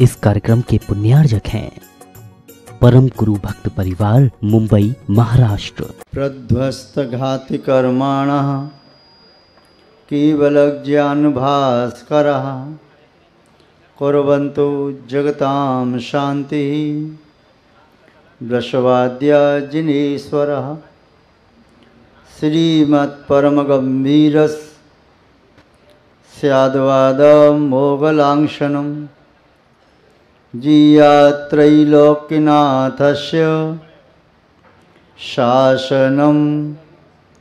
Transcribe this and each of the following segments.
इस कार्यक्रम के पुण्यार्जक हैं परम गुरु भक्त परिवार, मुंबई, महाराष्ट्र। प्रध्वस्त घाति कर्माणः केवल ज्ञान भास्करः कुर्वन्तु जगतां शांति वृषवाद्य जिनेश्वरः श्रीमत्परमगम्भीरस् स्याद्वादमोगलांक्षणं जीयात्रैलोक्यनाथस्य शासनं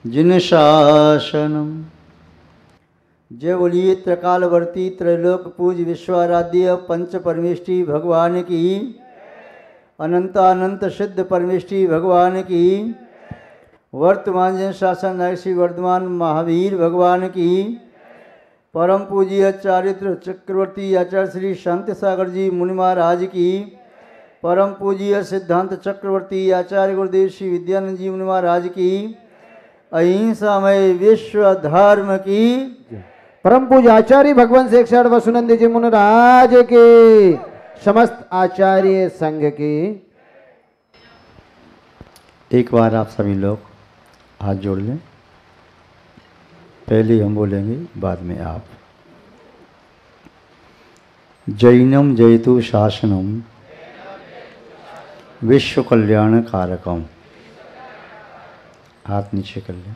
जिनशासनम्। जय बोलिए त्रिकालवर्ती त्रैलोक पूज विश्वाराध्य पंच परमेष्टि भगवान की, अनंत अनंत सिद्ध परमेष्टि भगवान की, वर्तमान जन शासन नायक श्री वर्धमान महावीर भगवान की, परम पूज्य चारित्र चक्रवर्ती आचार्य श्री शांति सागर जी मुनि महाराज की, परम पूज्य सिद्धांत चक्रवर्ती आचार्य गुरुदेव श्री विद्यानंद जी मुनि महाराज की, अहिंसामय विश्व धर्म की, परम पूज्य आचार्य भगवान शेखर वसुनंद जी मुनि महाराज के, समस्त आचार्य संघ की। एक बार आप सभी लोग हाथ जोड़ लें। पहले हम बोलेंगे, बाद में आप। जैनम जयतु शासनम विश्व कल्याण कारकम। हाथ नीचे कर लें।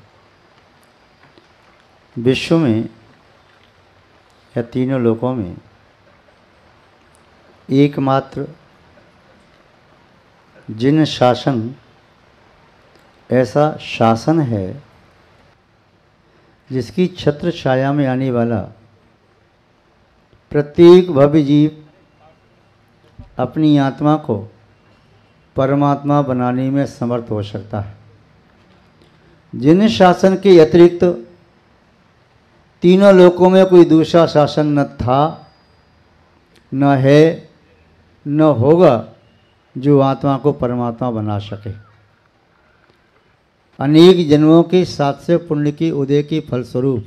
विश्व में या तीनों लोकों में एकमात्र जिन शासन ऐसा शासन है जिसकी छत्र छाया में आने वाला प्रत्येक भव्य जीव अपनी आत्मा को परमात्मा बनाने में समर्थ हो सकता है। जिन शासन के अतिरिक्त तीनों लोकों में कोई दूसरा शासन न था, न है, न होगा जो आत्मा को परमात्मा बना सके। अनेक जन्मों के साथ से पुण्य के उदय के फलस्वरूप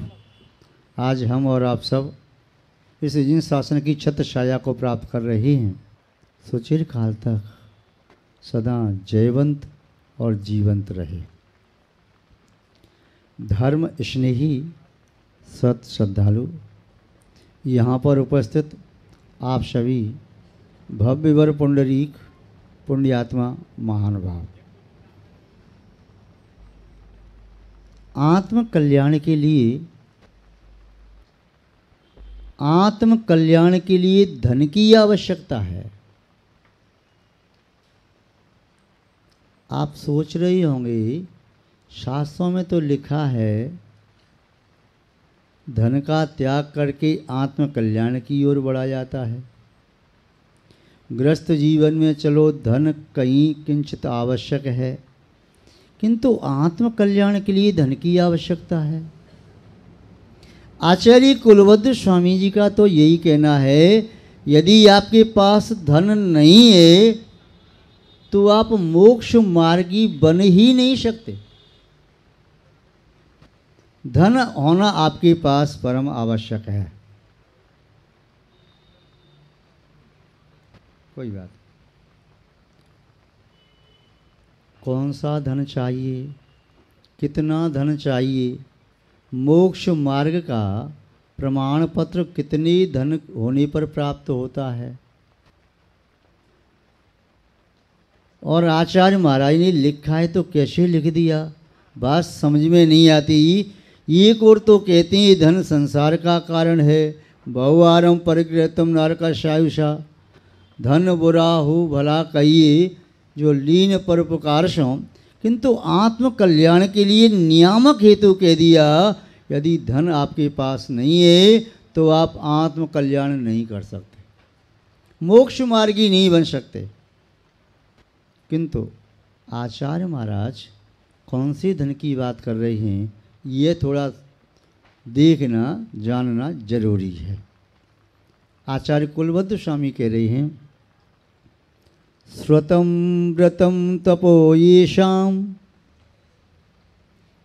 आज हम और आप सब इस जिन शासन की छत्र छाया को प्राप्त कर रहे हैं, सुचिर काल तक सदा जयवंत और जीवंत रहे। धर्म स्नेही सत श्रद्धालु यहाँ पर उपस्थित आप सभी भव्यवर पुंडरीक पुण्यात्मा महानुभाव, आत्म कल्याण के लिए धन की आवश्यकता है। आप सोच रहे होंगे, शास्त्रों में तो लिखा है धन का त्याग करके आत्म कल्याण की ओर बढ़ा जाता है। गृहस्थ जीवन में चलो धन कहीं किंचित आवश्यक है, किंतु आत्म कल्याण के लिए धन की आवश्यकता है। आचार्य कुलवद्ध स्वामी जी का तो यही कहना है, यदि आपके पास धन नहीं है तो आप मोक्ष मार्गी बन ही नहीं सकते। धन होना आपके पास परम आवश्यक है। कोई बात, कौन सा धन चाहिए, कितना धन चाहिए, मोक्ष मार्ग का प्रमाण पत्र कितने धन होने पर प्राप्त होता है। और आचार्य महाराज ने लिखा है तो कैसे लिख दिया, बात समझ में नहीं आती। एक और तो कहते हैं धन संसार का कारण है, बहुआरम परिग्रहतम नरकाशायुषा, धन बुरा हो भला कहिए जो लीन परोपकार सो, किंतु आत्म कल्याण के लिए नियामक हेतु कह दिया, यदि धन आपके पास नहीं है तो आप आत्म कल्याण नहीं कर सकते, मोक्ष मार्गी नहीं बन सकते। किंतु आचार्य महाराज कौन सी धन की बात कर रहे हैं, ये थोड़ा देखना जानना जरूरी है। आचार्य कुलवद्ध स्वामी कह रहे हैं, श्रुतं व्रतं तपो येषां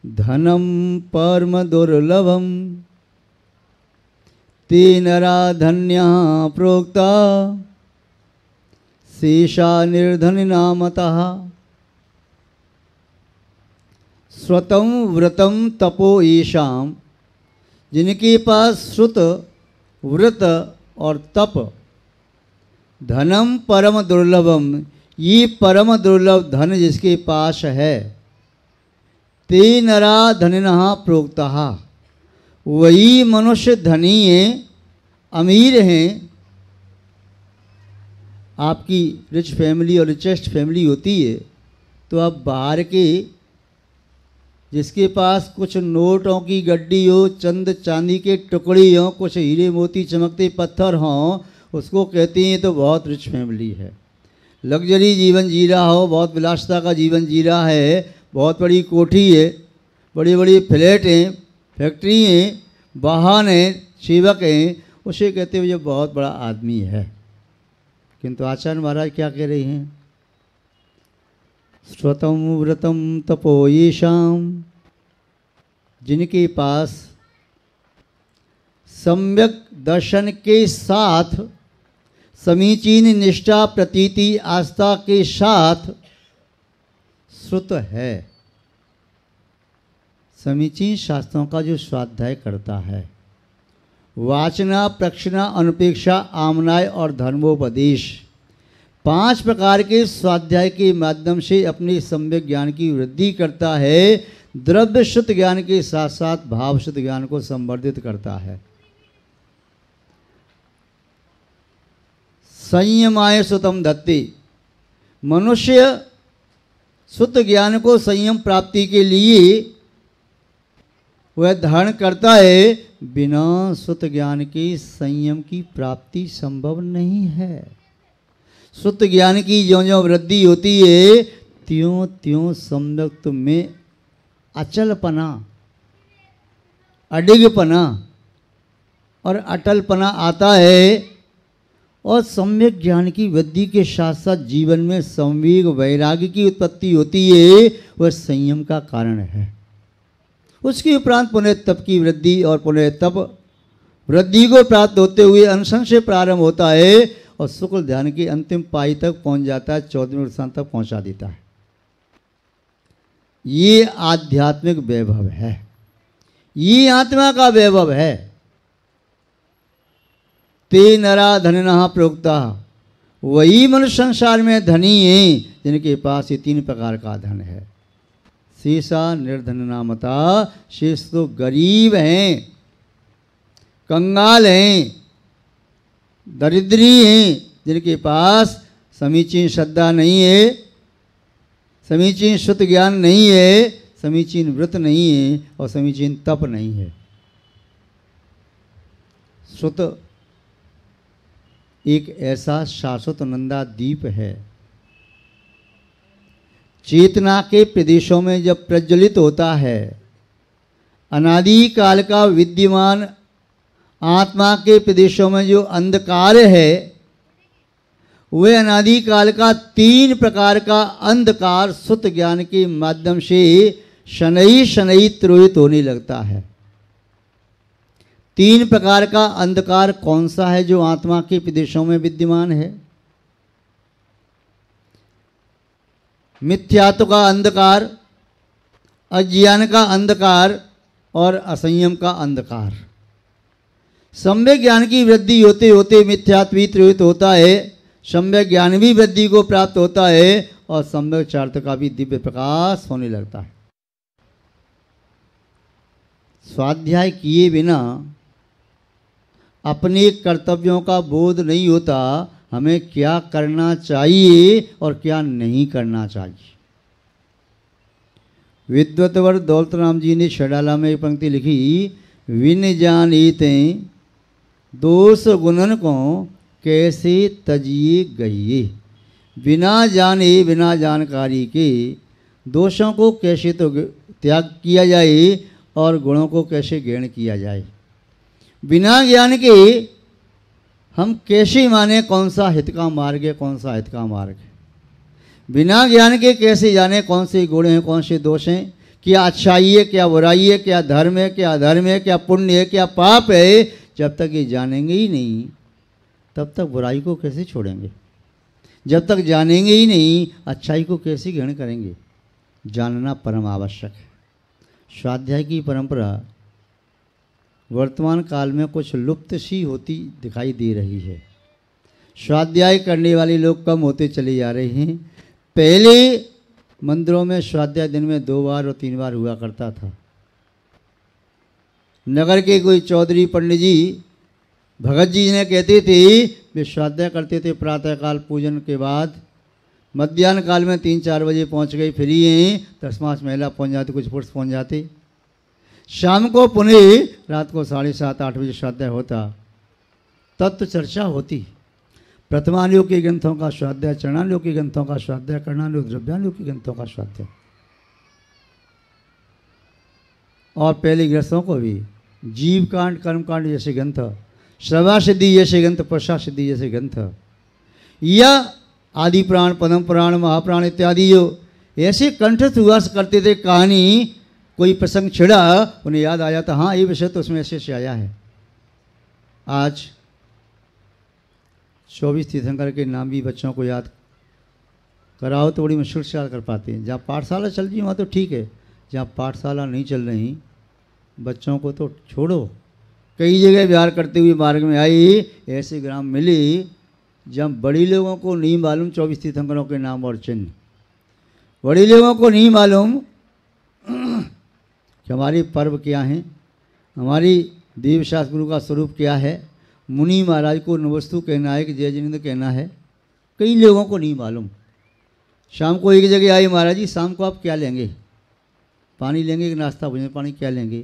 धनं परम दुर्लभं ते नरा धन्या प्रोक्ता शेषा निर्धन नामतः श्रुतम व्रतम तपो ईशाम, जिनके पास श्रुत व्रत और तप धनम परम दुर्लभम, ये परम दुर्लभ धन जिसके पास है, ते नरा धनिनः प्रोक्तः, वही मनुष्य धनी हैं, अमीर हैं। आपकी रिच फैमिली और रिचेस्ट फैमिली होती है तो आप बाहर के जिसके पास कुछ नोटों की गड्डी हो, चंद चांदी के टुकड़ी हो, कुछ हीरे मोती चमकते पत्थर हों, उसको कहते हैं तो बहुत रिच फैमिली है। लग्जरी जीवन जी रहा हो, बहुत विलासिता का जीवन जी रहा है, बहुत बड़ी कोठी है, बड़ी बड़ी फ्लैट हैं, फैक्ट्री हैं, वाहन हैं, सेवक हैं, उसे कहते हुए ये बहुत बड़ा आदमी है। किंतु आचार्य महाराज क्या कह रहे हैं? श्रुतम व्रतम तपो येषाम, जिनके पास सम्यक दर्शन के साथ, समीचीन निष्ठा प्रतीति आस्था के साथ श्रुत है, समीचीन शास्त्रों का जो स्वाध्याय करता है, वाचना प्रक्षणा अनुपेक्षा आमनाय और धर्मोपदेश, 5 प्रकार के स्वाध्याय के माध्यम से अपने सम्यक ज्ञान की वृद्धि करता है, द्रव्य शुद्ध ज्ञान के साथ साथ भाव शुद्ध ज्ञान को संवर्धित करता है। संयमाय सुतम धत्ते, मनुष्य शुद्ध ज्ञान को संयम प्राप्ति के लिए वह धारण करता है, बिना शुद्ध ज्ञान के संयम की प्राप्ति संभव नहीं है। शुद्ध ज्ञान की ज्यों ज्यों वृद्धि होती है त्यों त्यों सम्यक में अचलपना, अडिगपना और अटलपना आता है, और सम्यक ज्ञान की वृद्धि के साथ साथ जीवन में संवेग वैराग्य की उत्पत्ति होती है, वह संयम का कारण है। उसके उपरांत पुनः तप की वृद्धि और पुनः तप वृद्धि को प्राप्त होते हुए अनशन से प्रारंभ होता है और शुक्ल ध्यान की अंतिम पाई तक पहुंच जाता है, 14वें स्थान तक पहुंचा देता है। ये आध्यात्मिक वैभव है, ये आत्मा का वैभव है। ते नरा धनिनः प्रोक्ता, वही मनुष्य संसार में धनी हैं जिनके पास ये 3 प्रकार का धन है। शेषा निर्धन नामता, शेष तो गरीब हैं, कंगाल हैं, दरिद्री हैं, जिनके पास समीचीन श्रद्धा नहीं है, समीचीन शुद्ध ज्ञान नहीं है, समीचीन व्रत नहीं है और समीचीन तप नहीं है। श्रुत एक ऐसा शाश्वत नंदा दीप है, चेतना के प्रदेशों में जब प्रज्वलित होता है, अनादि काल का विद्यमान आत्मा के प्रदेशों में जो अंधकार है, वह अनादि काल का 3 प्रकार का अंधकार शुद्ध ज्ञान के माध्यम से शनैः शनैः तिरोहित होने लगता है। 3 प्रकार का अंधकार कौन सा है जो आत्मा के प्रदेशों में विद्यमान है? मिथ्यात्व का अंधकार, अज्ञान का अंधकार और असंयम का अंधकार। सम्यक ज्ञान की वृद्धि होते होते मिथ्यात्व भी तिरोहित होता है, सम्यक ज्ञान भी वृद्धि को प्राप्त होता है और सम्यक चार्थ का भी दिव्य प्रकाश होने लगता है। स्वाध्याय किए बिना अपने कर्तव्यों का बोध नहीं होता, हमें क्या करना चाहिए और क्या नहीं करना चाहिए। विद्वतवर दौलत राम जी ने शडाला में एक पंक्ति लिखी, विन जानीते दोष गुणन को कैसे तजिए गइए। बिना जाने बिना जानकारी के दोषों को कैसे तो त्याग किया जाए और गुणों को कैसे ग्रहण किया जाए। बिना ज्ञान के हम कैसे माने कौन सा हित का मार्ग है, कौन सा हित का मार्ग है। बिना ज्ञान के कैसे जाने कौन से गुण हैं, कौन से दोष हैं, क्या अच्छाई है, क्या बुराई है, क्या धर्म है, क्या अधर्म है, क्या पुण्य है, क्या पाप है। जब तक ये जानेंगे ही नहीं तब तक बुराई को कैसे छोड़ेंगे। जब तक जानेंगे ही नहीं अच्छाई को कैसे ग्रहण करेंगे। जानना परम आवश्यक है। स्वाध्याय की परंपरा वर्तमान काल में कुछ लुप्त सी होती दिखाई दे रही है। स्वाध्याय करने वाले लोग कम होते चले जा रहे हैं। पहले मंदिरों में स्वाध्याय दिन में 2 बार और 3 बार हुआ करता था। नगर के कोई चौधरी पंडित जी भगत जी ने कहते थे वे स्वाध्याय करते थे प्रातःकाल पूजन के बाद। मध्याह्न काल में 3-4 बजे पहुंच गए, फ्री हैं, 10-5 महिला पहुंच जाते, कुछ पुरुष पहुंच जाते। शाम को पुनः रात को 7:30-8 बजे स्वाध्याय होता। तत्व चर्चा होती। प्रथमानुयोग के ग्रंथों का स्वाध्याय, चरणानुयोग के ग्रंथों का स्वाध्याय, कर्णानुयोग द्रव्यानुयोग के ग्रंथों का स्वाध्याय, और पहले ग्रंथों को भी जीव कांड, कर्म कांड जैसे ग्रंथ, श्रवा सिद्धि जैसे ग्रंथ, प्रसा सिद्धि जैसे ग्रंथ, या आदि प्राण, पदम पुराण, महाप्राण इत्यादि जो ऐसे कंठस्थ हुआ करते थे। कहानी कोई प्रसंग छिड़ा उन्हें याद आ जाता, हाँ ये विषय तो उसमें ऐसे से आया है। आज 24 तीर्थंकर के नाम भी बच्चों को याद कराओ तो बड़ी मुश्किल से याद कर पाते हैं। जहाँ पाठशाला चल रही वहाँ तो ठीक है, जहाँ पाठशाला नहीं चल रही बच्चों को तो छोड़ो। कई जगह विहार करते हुए मार्ग में आई ऐसे ग्राम मिले जब बड़ी लोगों को नहीं मालूम 24 तीर्थंकरों के नाम और चिन्ह, बड़ी लोगों को नहीं मालूम कि हमारे पर्व क्या हैं, हमारी देवशास्त्र गुरु का स्वरूप क्या है। मुनि महाराज को नमस्तु कहना है कि जय जिनेंद्र कहना है, कई लोगों को नहीं मालूम। शाम को एक जगह आए, महाराज जी शाम को आप क्या लेंगे, पानी लेंगे कि नाश्ता भोजन पानी क्या लेंगे?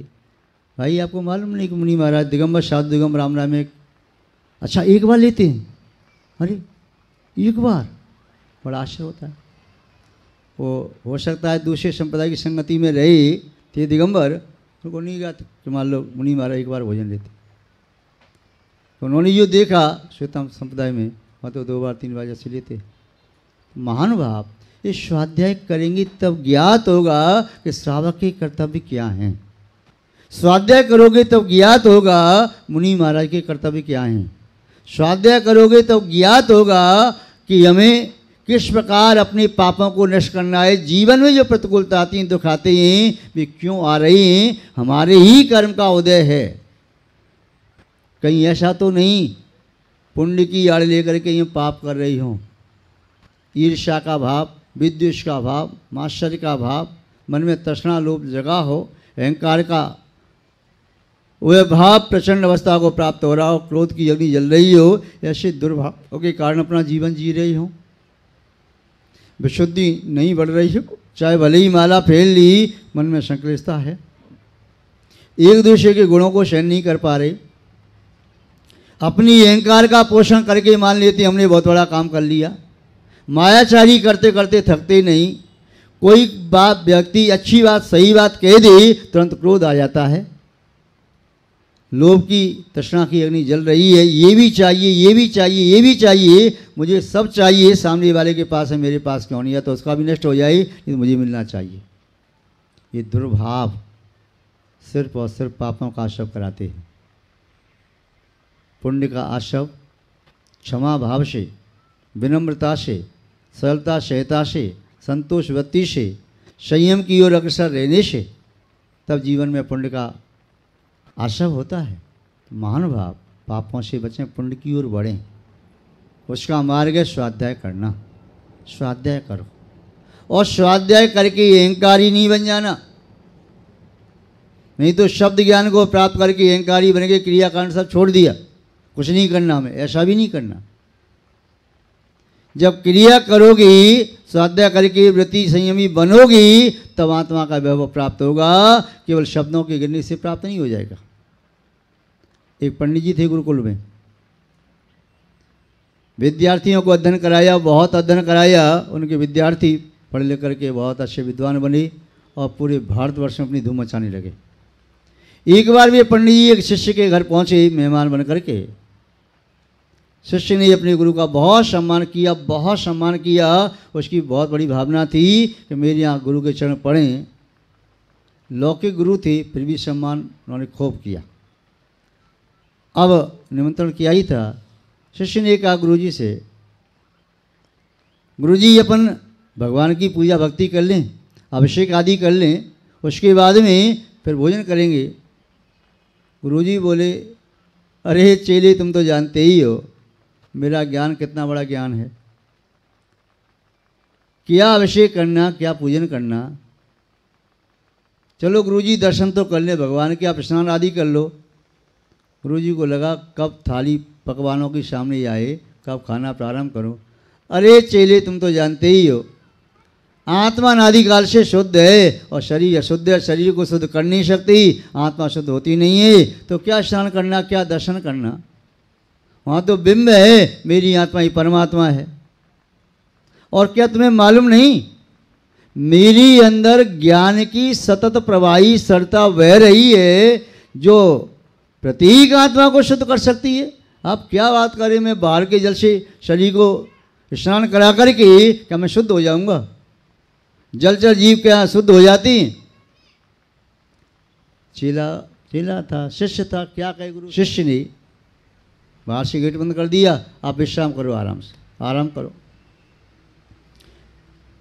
भाई आपको मालूम नहीं कि मुनि महाराज दिगंबर साधु दिगंबर राम राम एक, अच्छा एक बार लेते हैं, अरे एक बार, बड़ा आश्चर्य होता है। वो हो सकता है दूसरे संप्रदाय की संगति में रहे थे दिगंबर, उनको नहीं कहा कि मान लो मुनि महाराज एक बार भोजन लेते, तो उन्होंने जो देखा श्वेतांबर संप्रदाय में वहाँ तो 2 बार 3 बार जैसे लेते। महान भाव, ये स्वाध्याय करेंगे तब ज्ञात होगा कि श्रावक के कर्तव्य क्या हैं। स्वाध्याय करोगे तब ज्ञात होगा मुनि महाराज के कर्तव्य क्या हैं। स्वाध्याय करोगे तब ज्ञात होगा कि हमें किस प्रकार अपने पापों को नष्ट करना है। जीवन में जो प्रतिकूलता आती हैं, दुख आते हैं, वे क्यों आ रही हैं? हमारे ही कर्म का उदय है। कहीं ऐसा तो नहीं पुण्य की आड़ लेकर के ये पाप कर रही हों। ईर्ष्या का भाव, विद्वेष का भाव, मात्सर्य का भाव, मन में तृष्णा लोभ जगा हो, अहंकार का वह भाव प्रचंड अवस्था को प्राप्त हो रहा हो, क्रोध की अग्नि जल रही हो, ऐसे दुर्भावों के कारण अपना जीवन जी रही हो, विशुद्धि नहीं बढ़ रही हो, चाहे भले ही माला फेल ली, मन में संक्लेशता है, एक दूसरे के गुणों को सहन नहीं कर पा रहे, अपनी अहंकार का पोषण करके मान लेते हमने बहुत बड़ा काम कर लिया। मायाचारी करते करते थकते नहीं। कोई बात व्यक्ति अच्छी बात सही बात कह दे तुरंत क्रोध आ जाता है। लोभ की तृष्णा की अग्नि जल रही है, ये भी चाहिए, ये भी चाहिए, ये भी चाहिए, मुझे सब चाहिए, सामने वाले के पास है मेरे पास क्यों नहीं है, तो उसका भी नष्ट हो जाए, लेकिन मुझे मिलना चाहिए। ये दुर्भाव सिर्फ और सिर्फ पापों का आश्रव कराते हैं। पुण्य का आश्रव क्षमा भाव से, विनम्रता से, सरलता सहता से, संतोष वृत्ति से, संयम की ओर अग्रसर रहने से तब जीवन में पुण्य का आश्रव होता है। महान भाव, पापों से बचें, पुण्य की ओर बढ़ें, उसका मार्ग है स्वाध्याय करना। स्वाध्याय करो और स्वाध्याय करके अहंकारी नहीं बन जाना, नहीं तो शब्द ज्ञान को प्राप्त करके अहंकारी बन के क्रियाकांड सब छोड़ दिया, कुछ नहीं करना हमें, ऐसा भी नहीं करना। जब क्रिया करोगी, स्वाध्याय करके वृत्ति संयमी बनोगी, तब आत्मा का वैभव प्राप्त होगा, केवल शब्दों के गिरने से प्राप्त नहीं हो जाएगा। एक पंडित जी थे गुरुकुल में, विद्यार्थियों को अध्ययन कराया, बहुत अध्ययन कराया, उनके विद्यार्थी पढ़ लिख करके बहुत अच्छे विद्वान बने और पूरे भारतवर्ष में अपनी धूम मचाने लगे। एक बार वे पंडित जी एक शिष्य के घर पहुंचे मेहमान बन करके। शिष्य ने अपने गुरु का बहुत सम्मान किया, बहुत सम्मान किया। उसकी बहुत बड़ी भावना थी कि मेरे यहाँ गुरु के चरण पढ़ें। लौकिक गुरु थे, फिर भी सम्मान उन्होंने खूब किया। अब निमंत्रण किया ही था। शिष्य ने कहा गुरु जी से गुरुजी अपन भगवान की पूजा भक्ति कर लें, अभिषेक आदि कर लें, उसके बाद में फिर भोजन करेंगे। गुरुजी बोले, अरे चेले तुम तो जानते ही हो मेरा ज्ञान कितना बड़ा ज्ञान है, क्या अभिषेक करना, क्या पूजन करना। चलो गुरुजी दर्शन तो कर ले भगवान के, आप स्नान आदि कर लो। गुरुजी को लगा कब थाली पकवानों के सामने आए, कब खाना प्रारंभ करो। अरे चेले तुम तो जानते ही हो आत्मा अनादिकाल से शुद्ध है और शरीर अशुद्ध है, शरीर को शुद्ध कर नहीं सकती, आत्मा शुद्ध होती नहीं है, तो क्या स्नान करना, क्या दर्शन करना। वहाँ तो बिंब है, मेरी आत्मा ही परमात्मा है। और क्या तुम्हें मालूम नहीं, मेरी अंदर ज्ञान की सतत प्रवाही सरता बह रही है जो प्रत्येक आत्मा को शुद्ध कर सकती है। आप क्या बात करें, मैं बाहर के जल से शरीर को स्नान करा करके क्या मैं शुद्ध हो जाऊंगा? जलचर जीव क्या शुद्ध हो जाती? चेला था, शिष्य था, क्या कहे गुरु। शिष्य ने बाहर से गेट बंद कर दिया, आप विश्राम करो, आराम से आराम करो।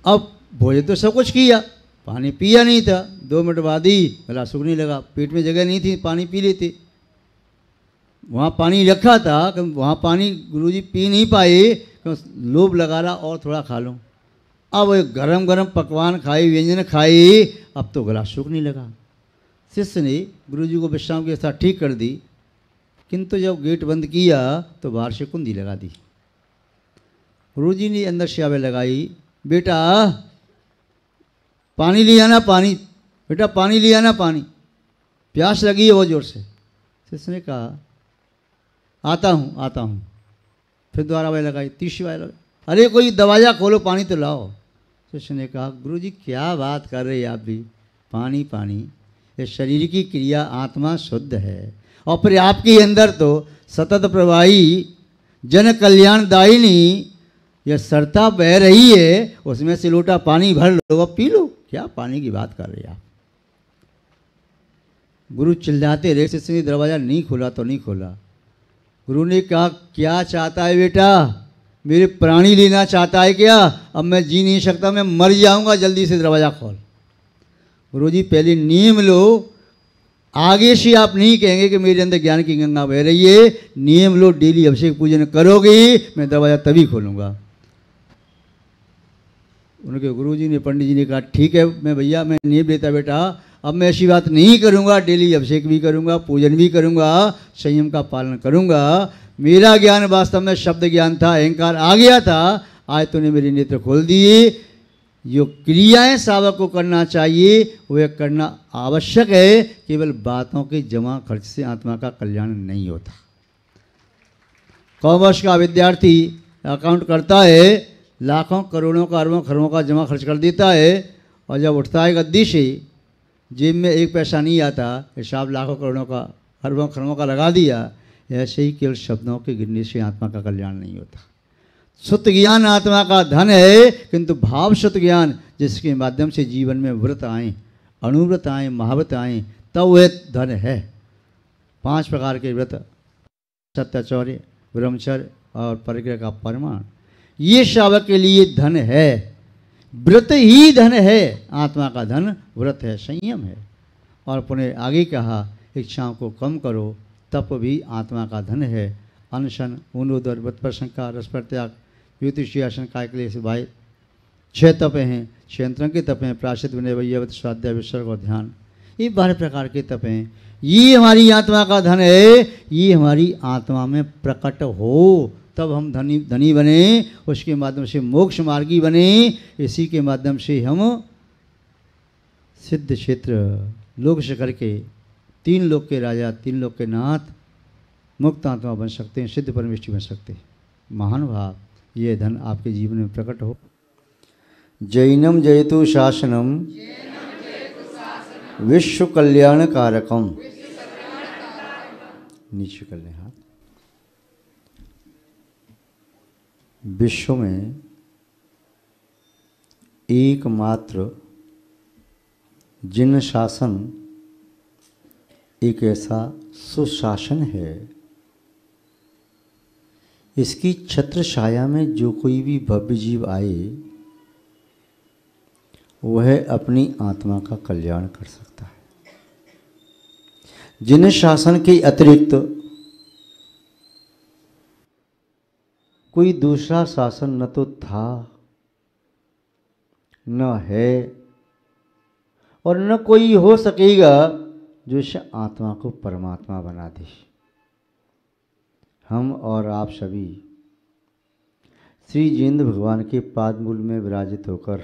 अब भोजन तो सब कुछ किया, पानी पिया नहीं था। 2 मिनट बाद ही गला सूखने लगा, पेट में जगह नहीं थी, पानी पी लेते। वहाँ पानी रखा था, वहाँ पानी गुरुजी पी नहीं पाए, लोभ लगा रहा और थोड़ा खा लो। अब गरम गरम पकवान खाए, व्यंजन खाए, अब तो गला सूखने लगा। शिष्य ने गुरुजी को विश्राम के साथ ठीक कर दी, किंतु जब गेट बंद किया तो बाहर से कुंडी लगा दी। गुरुजी ने अंदर से आवे लगाई, बेटा पानी ले आना, पानी, बेटा पानी ले आना, पानी, प्यास लगी है बहुत जोर से। शिष्य ने कहा आता हूँ। फिर दोबारा आवे लगाई, तीसरी बार लगाई, अरे कोई दरवाजा खोलो, पानी तो लाओ। शिष्य ने कहा गुरुजी क्या बात कर रहे हैं आप भी, पानी पानी, ये शरीर की क्रिया, आत्मा शुद्ध है और फिर आपके अंदर तो सतत प्रवाही जन कल्याणदायिनी यह सरता बह रही है, उसमें से लोटा पानी भर लो, अब पी लो। क्या पानी की बात कर रहे हैं आप? गुरु चिल्लाते रहे, शिष्य ने दरवाजा नहीं खोला तो नहीं खोला। गुरु ने कहा क्या चाहता है बेटा, मेरे प्राणी लेना चाहता है क्या? अब मैं जी नहीं सकता, मैं मर जाऊंगा, जल्दी से दरवाज़ा खोल। गुरुजी पहले नियम लो, आगे से आप नहीं कहेंगे कि मेरे अंदर ज्ञान की गंगा बह रही है, नियम लो, डेली अभिषेक पूजन करोगे, मैं दरवाज़ा तभी खोलूंगा। उनके गुरुजी ने, पंडित जी ने कहा ठीक है मैं भैया, मैं नियम लेता बेटा, अब मैं ऐसी बात नहीं करूंगा, डेली अभिषेक भी करूंगा, पूजन भी करूंगा, संयम का पालन करूंगा। मेरा ज्ञान वास्तव में शब्द ज्ञान था, अहंकार आ गया था, आज तूने मेरे नेत्र खोल दिए। जो क्रियाएं सावक को करना चाहिए वह करना आवश्यक है, केवल बातों के जमा खर्च से आत्मा का कल्याण नहीं होता। कॉमर्स का विद्यार्थी अकाउंट करता है, लाखों करोड़ों का अरबों खरबों का जमा खर्च कर देता है, और जब उठता है गद्दी से जेब में 1 पैसा नहीं आता, हिसाब लाखों करोड़ों का अरबों खरबों का लगा दिया। ऐसे ही केवल शब्दों के गिनने से आत्मा का कल्याण नहीं होता। शुद्ध ज्ञान आत्मा का धन है, किंतु भाव शुद्ध ज्ञान जिसके माध्यम से जीवन में व्रत आए, अणुव्रत आए, महाव्रत आए, तब वह धन है। 5 प्रकार के व्रत, सत्याचौर्य, ब्रह्मचर्य और परिग्रह का परमाण, ये शावक के लिए धन है। व्रत ही धन है, आत्मा का धन व्रत है, संयम है। और पुनः आगे कहा इच्छाओं को कम करो, तप भी आत्मा का धन है। अनशन, ऊनोदर, व्रत पर शंका, रस पर त्याग, युतिषयासन, काय क्लेश भाई, 6 तप हैं, 6 यंत्रों के तप हैं, प्रायश्चित, विनय, वैयवत, स्वाध्याय, विसर्ग और ध्यान, ये 12 प्रकार के तप हैं। ये हमारी आत्मा का धन है, ये हमारी आत्मा में प्रकट हो तब हम धनी बने, उसके माध्यम से मोक्ष मार्गी बने। इसी के माध्यम से हम सिद्ध क्षेत्र लोक से करके 3 लोक के राजा, 3 लोक के नाथ, मुक्त आत्मा बन सकते हैं, सिद्ध परमेष्ठी बन सकते हैं। महान भाव, ये धन आपके जीवन में प्रकट हो। जैनम जयतु शासनम विश्व कल्याण कारकम। नीचे कर लें हाथ। विश्व में एकमात्र जिन शासन एक ऐसा सुशासन है, इसकी छत्र छाया में जो कोई भी भव्य जीव आए वह अपनी आत्मा का कल्याण कर सकता है। जिन शासन के अतिरिक्त कोई दूसरा शासन न तो था, न है और न कोई हो सकेगा जो इस आत्मा को परमात्मा बना दे। हम और आप सभी श्री जिनेंद्र भगवान के पादमूल में विराजित होकर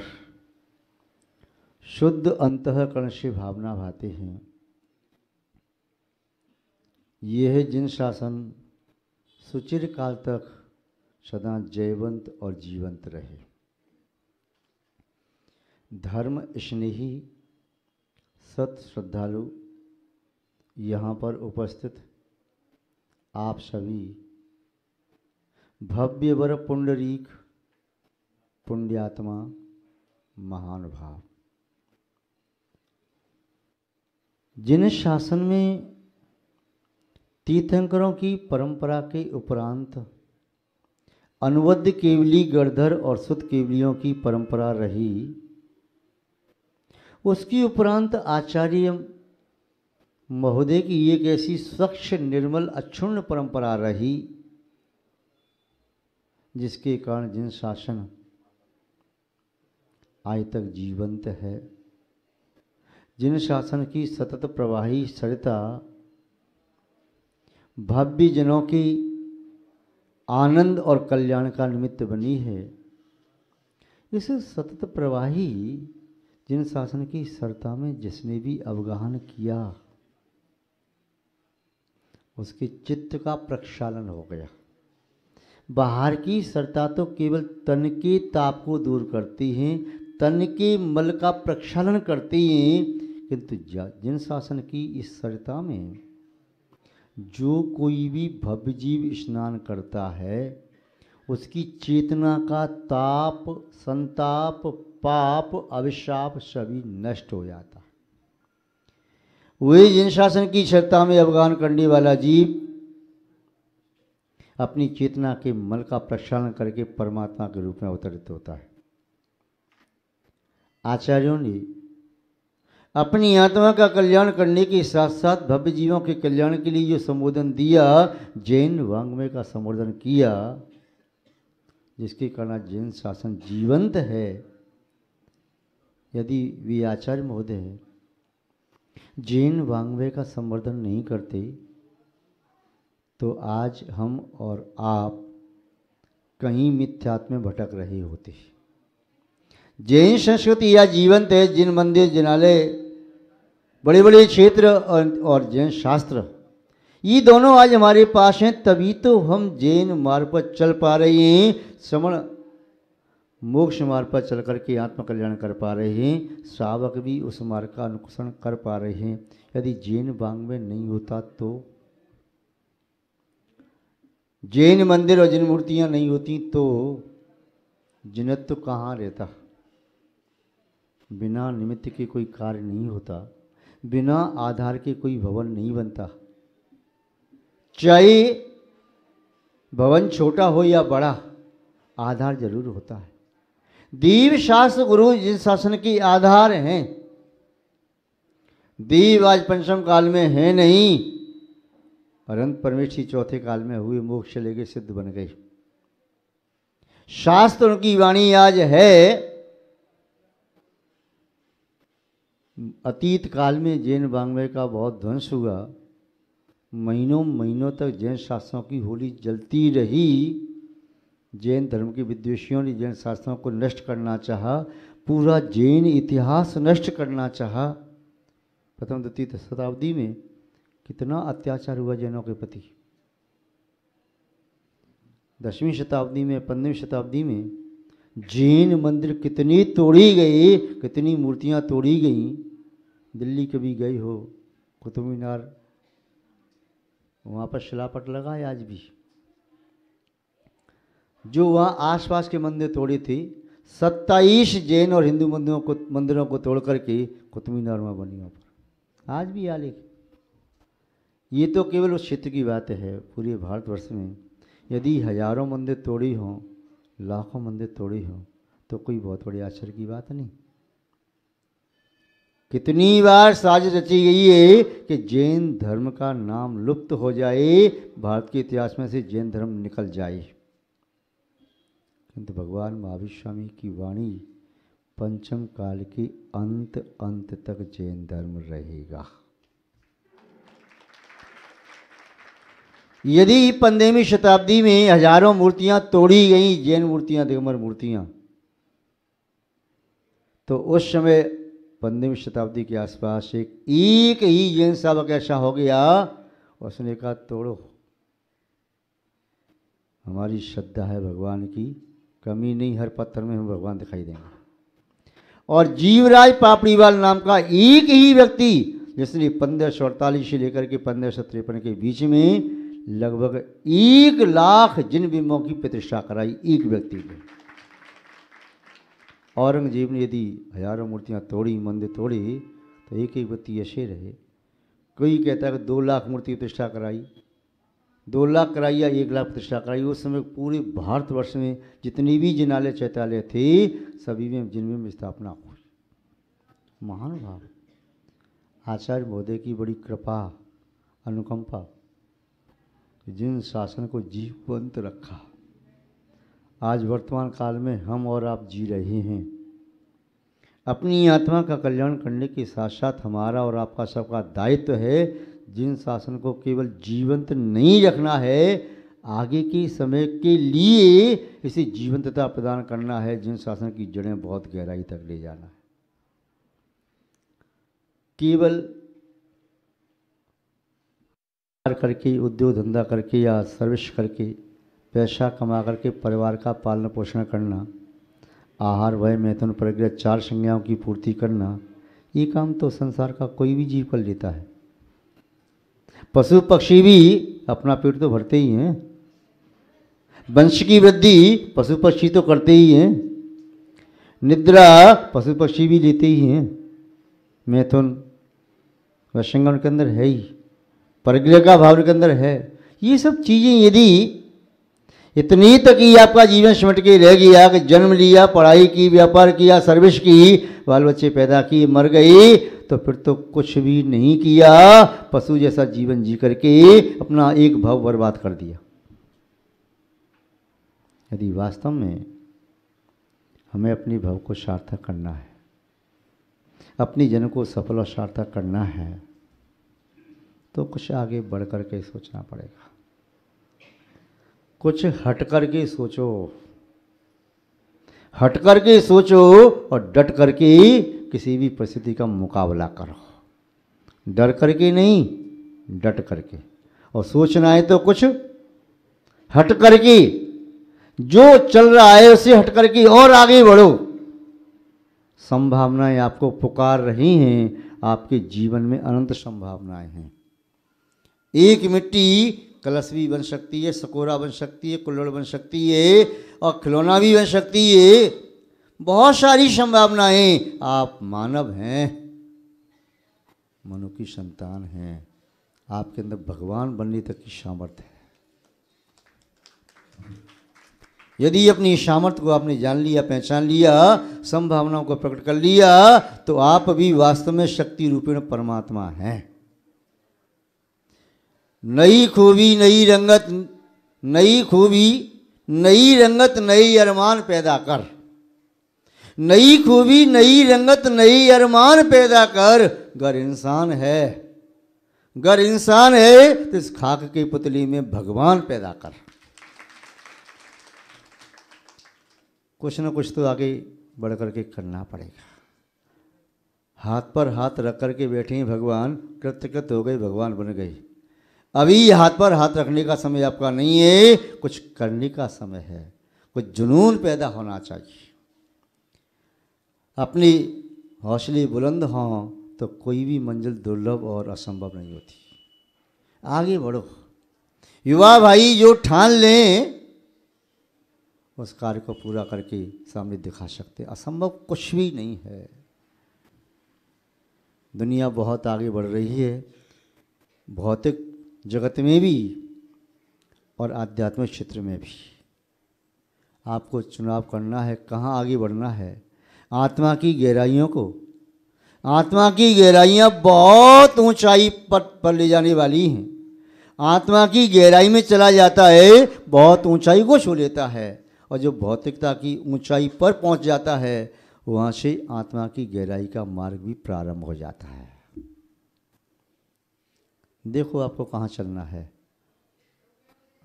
शुद्ध अंतःकरण से भावना भाते हैं। यह जिन शासन सुचिर काल तक सदा जयवंत और जीवंत रहे। धर्म स्नेही सत श्रद्धालु यहाँ पर उपस्थित आप सभी भव्य वर पुंडरीक पुण्यात्मा महानुभाव, जिन शासन में तीर्थंकरों की परंपरा के उपरांत अनुवद्य केवली गणधर और सुत केवलियों की परंपरा रही, उसकी उपरांत आचार्य महोदय की एक ऐसी स्वच्छ निर्मल अक्षुण्ण परंपरा रही जिसके कारण जिन शासन आज तक जीवंत है, जिन शासन की सतत प्रवाही सरिता भव्य जनों की आनंद और कल्याण का निमित्त बनी है, इस सतत प्रवाही जिन शासन की सरता में जिसने भी अवगाहन किया उसके चित्त का प्रक्षालन हो गया। बाहर की सरता तो केवल तन के ताप को दूर करती हैं, तन के मल का प्रक्षालन करती हैं, किंतु जिन शासन की इस सरता में जो कोई भी भव्य जीव स्नान करता है उसकी चेतना का ताप, संताप, पाप, अभिशाप सभी नष्ट हो जाता है। वही जिन शासन की सरता में अवगाहन करने वाला जीव अपनी चेतना के मल का प्रक्षालन करके परमात्मा के रूप में अवतरित होता है। आचार्यों ने अपनी आत्मा का कल्याण करने के साथ साथ भव्य जीवों के कल्याण के लिए जो संबोधन दिया, जैन वाङ्मय का संबोधन किया, जिसके कारण जैन शासन जीवंत है। यदि वे आचार्य महोदय जैन वाङ्मय का संवर्धन नहीं करते तो आज हम और आप कहीं मिथ्यात्व में भटक रहे होते। जैन संस्कृति या जीवंत है, जिन मंदिर, जिनालय, बड़े बड़े क्षेत्र और जैन शास्त्र, ये दोनों आज हमारे पास हैं, तभी तो हम जैन मार्ग पर चल पा रहे हैं, श्रवण मोक्ष मार्ग पर चल करके आत्म कल्याण कर पा रहे हैं, श्रावक भी उस मार्ग का अनुसरण कर पा रहे हैं। यदि जैन वाङ्मय नहीं होता तो, जैन मंदिर और जैन मूर्तियाँ नहीं होती तो जिनत्व कहाँ रहता। बिना निमित्त के कोई कार्य नहीं होता, बिना आधार के कोई भवन नहीं बनता। चाहे भवन छोटा हो या बड़ा, आधार जरूर होता है। देव शास्त्र गुरु जिस शासन के आधार हैं, देव आज पंचम काल में है नहीं, अनंत परमेश्वरी चौथे काल में हुए मोक्ष चले गए, सिद्ध बन गए। शास्त्र उनकी वाणी आज है। अतीत काल में जैन वाङ्मय का बहुत ध्वंस हुआ, महीनों महीनों तक जैन शास्त्रों की होली जलती रही। जैन धर्म के विद्वेषियों ने जैन शास्त्रों को नष्ट करना चाहा, पूरा जैन इतिहास नष्ट करना चाहा। प्रथम द्वितीय शताब्दी में कितना अत्याचार हुआ जैनों के प्रति। 10वीं शताब्दी में, 15वीं शताब्दी में जैन मंदिर कितनी तोड़ी गई, कितनी मूर्तियां तोड़ी गई। दिल्ली कभी गई हो, कुतुब मीनार, वहाँ पर शिलापट लगा है आज भी। जो वहाँ आसपास के मंदिर तोड़े थे, 27 जैन और हिंदू मंदिरों को तोड़ करके कुतुब मीनार वहाँ बनी, वहाँ पर आज भी आलेख। ये तो केवल उस क्षेत्र की बात है, पूरे भारतवर्ष में यदि हजारों मंदिर तोड़ी हों, लाखों मंदिर तोड़ी हों, तो कोई बहुत बड़ी आश्चर्य की बात नहीं। कितनी बार साजिश रची गई है कि जैन धर्म का नाम लुप्त हो जाए, भारत के इतिहास में से जैन धर्म निकल जाए, किंतु भगवान महावीर स्वामी की वाणी, पंचम काल के अंत अंत तक जैन धर्म रहेगा। यदि 15वीं शताब्दी में हजारों मूर्तियां तोड़ी गई, जैन मूर्तियां, दिगंबर मूर्तियां, तो उस समय 15वीं शताब्दी के आसपास एक ही जैन साधक ऐसा हो गया, उसने कहा तोड़ो, हमारी श्रद्धा है भगवान की, कमी नहीं, हर पत्थर में हम भगवान दिखाई देंगे। और जीवराज पापड़ीवाल नाम का एक ही व्यक्ति, जिसने 1548 से लेकर के 1553 के बीच में लगभग 1 लाख जिन बिंबों की प्रतिष्ठा कराई, एक व्यक्ति ने। औरंगजेब ने यदि हजारों मूर्तियां तोड़ी, मंदिर तोड़ी, तो एक व्यक्ति ऐसे रहे। कोई कहता है कि 2 लाख मूर्ति प्रतिष्ठा कराई, 2 लाख कराई या 1 लाख प्रतिष्ठा कराई। उस समय पूरे भारतवर्ष में जितने भी जिनालय चैत्यालय थे, सभी में जिनमें में स्थापना हुई। महानुभाव आचार्य महोदय की बड़ी कृपा, अनुकंपा, जिन शासन को जीवंत रखा, आज वर्तमान काल में हम और आप जी रहे हैं। अपनी आत्मा का कल्याण करने के साथ साथ हमारा और आपका सबका दायित्व है, जिन शासन को केवल जीवंत नहीं रखना है, आगे के समय के लिए इसे जीवंतता प्रदान करना है। जिन शासन की जड़ें बहुत गहराई तक ले जाना है। केवल करके, उद्योग धंधा करके या सर्विस करके पैसा कमा करके परिवार का पालन पोषण करना, आहार वय मैथुन प्रक्रिया 4 संज्ञाओं की पूर्ति करना, ये काम तो संसार का कोई भी जीव कर लेता है। पशु पक्षी भी अपना पेट तो भरते ही हैं, वंश की वृद्धि पशु पक्षी तो करते ही हैं, निद्रा पशु पक्षी भी लेते ही हैं, मैथुन वशंगम के अंदर है ही, प्रज्ञा का भाव के अंदर है। ये सब चीज़ें यदि इतनी तक ही आपका जीवन सिमट के रह गया कि जन्म लिया, पढ़ाई की, व्यापार किया, सर्विस की, बाल बच्चे पैदा किए, मर गए, तो फिर तो कुछ भी नहीं किया, पशु जैसा जीवन जी करके अपना एक भाव बर्बाद कर दिया। यदि वास्तव में हमें अपनी भाव को सार्थक करना है, अपनी जन्म को सफल और सार्थक करना है, तो कुछ आगे बढ़ कर के सोचना पड़ेगा, कुछ हट कर के सोचो, हट कर के सोचो और डट कर के किसी भी परिस्थिति का मुकाबला करो। डर करके नहीं, डट करके। और सोचना है तो कुछ हट करके, जो चल रहा है उससे हट करके और आगे बढ़ो। संभावनाएं आपको पुकार रही हैं, आपके जीवन में अनंत संभावनाएं हैं। एक मिट्टी कलश भी बन सकती है, सकोरा बन सकती है, कुल्हड़ बन सकती है और खिलौना भी बन सकती है। बहुत सारी संभावनाएं। आप मानव हैं, मनु की संतान हैं, आपके अंदर भगवान बनने तक की सामर्थ्य है। यदि अपनी सामर्थ्य को आपने जान लिया, पहचान लिया, संभावनाओं को प्रकट कर लिया, तो आप भी वास्तव में शक्ति रूपेण परमात्मा हैं। नई खूबी नई रंगत, नई खूबी नई रंगत नई अरमान पैदा कर। नई खूबी नई रंगत नई अरमान पैदा कर। गर इंसान है, गर इंसान है तो इस खाक के पुतली में भगवान पैदा कर। कुछ न कुछ तो आगे बढ़ करके करना पड़ेगा। हाथ पर हाथ रख करके बैठे हैं भगवान, कृतकृत हो गए, भगवान बन गए। अभी हाथ पर हाथ रखने का समय आपका नहीं है, कुछ करने का समय है। कुछ जुनून पैदा होना चाहिए। अपनी हौसले बुलंद हों तो कोई भी मंजिल दुर्लभ और असंभव नहीं होती। आगे बढ़ो। युवा भाई जो ठान लें उस कार्य को पूरा करके सामने दिखा सकते। असंभव कुछ भी नहीं है। दुनिया बहुत आगे बढ़ रही है। भौतिक जगत में भी और आध्यात्मिक क्षेत्र में भी आपको चुनाव करना है, कहाँ आगे बढ़ना है। आत्मा की गहराइयों को, आत्मा की गहराइयाँ बहुत ऊंचाई पर ले जाने वाली हैं। आत्मा की गहराई में चला जाता है, बहुत ऊंचाई को छू लेता है, और जो भौतिकता की ऊंचाई पर पहुंच जाता है, वहाँ से आत्मा की गहराई का मार्ग भी प्रारंभ हो जाता है। देखो आपको कहाँ चलना है।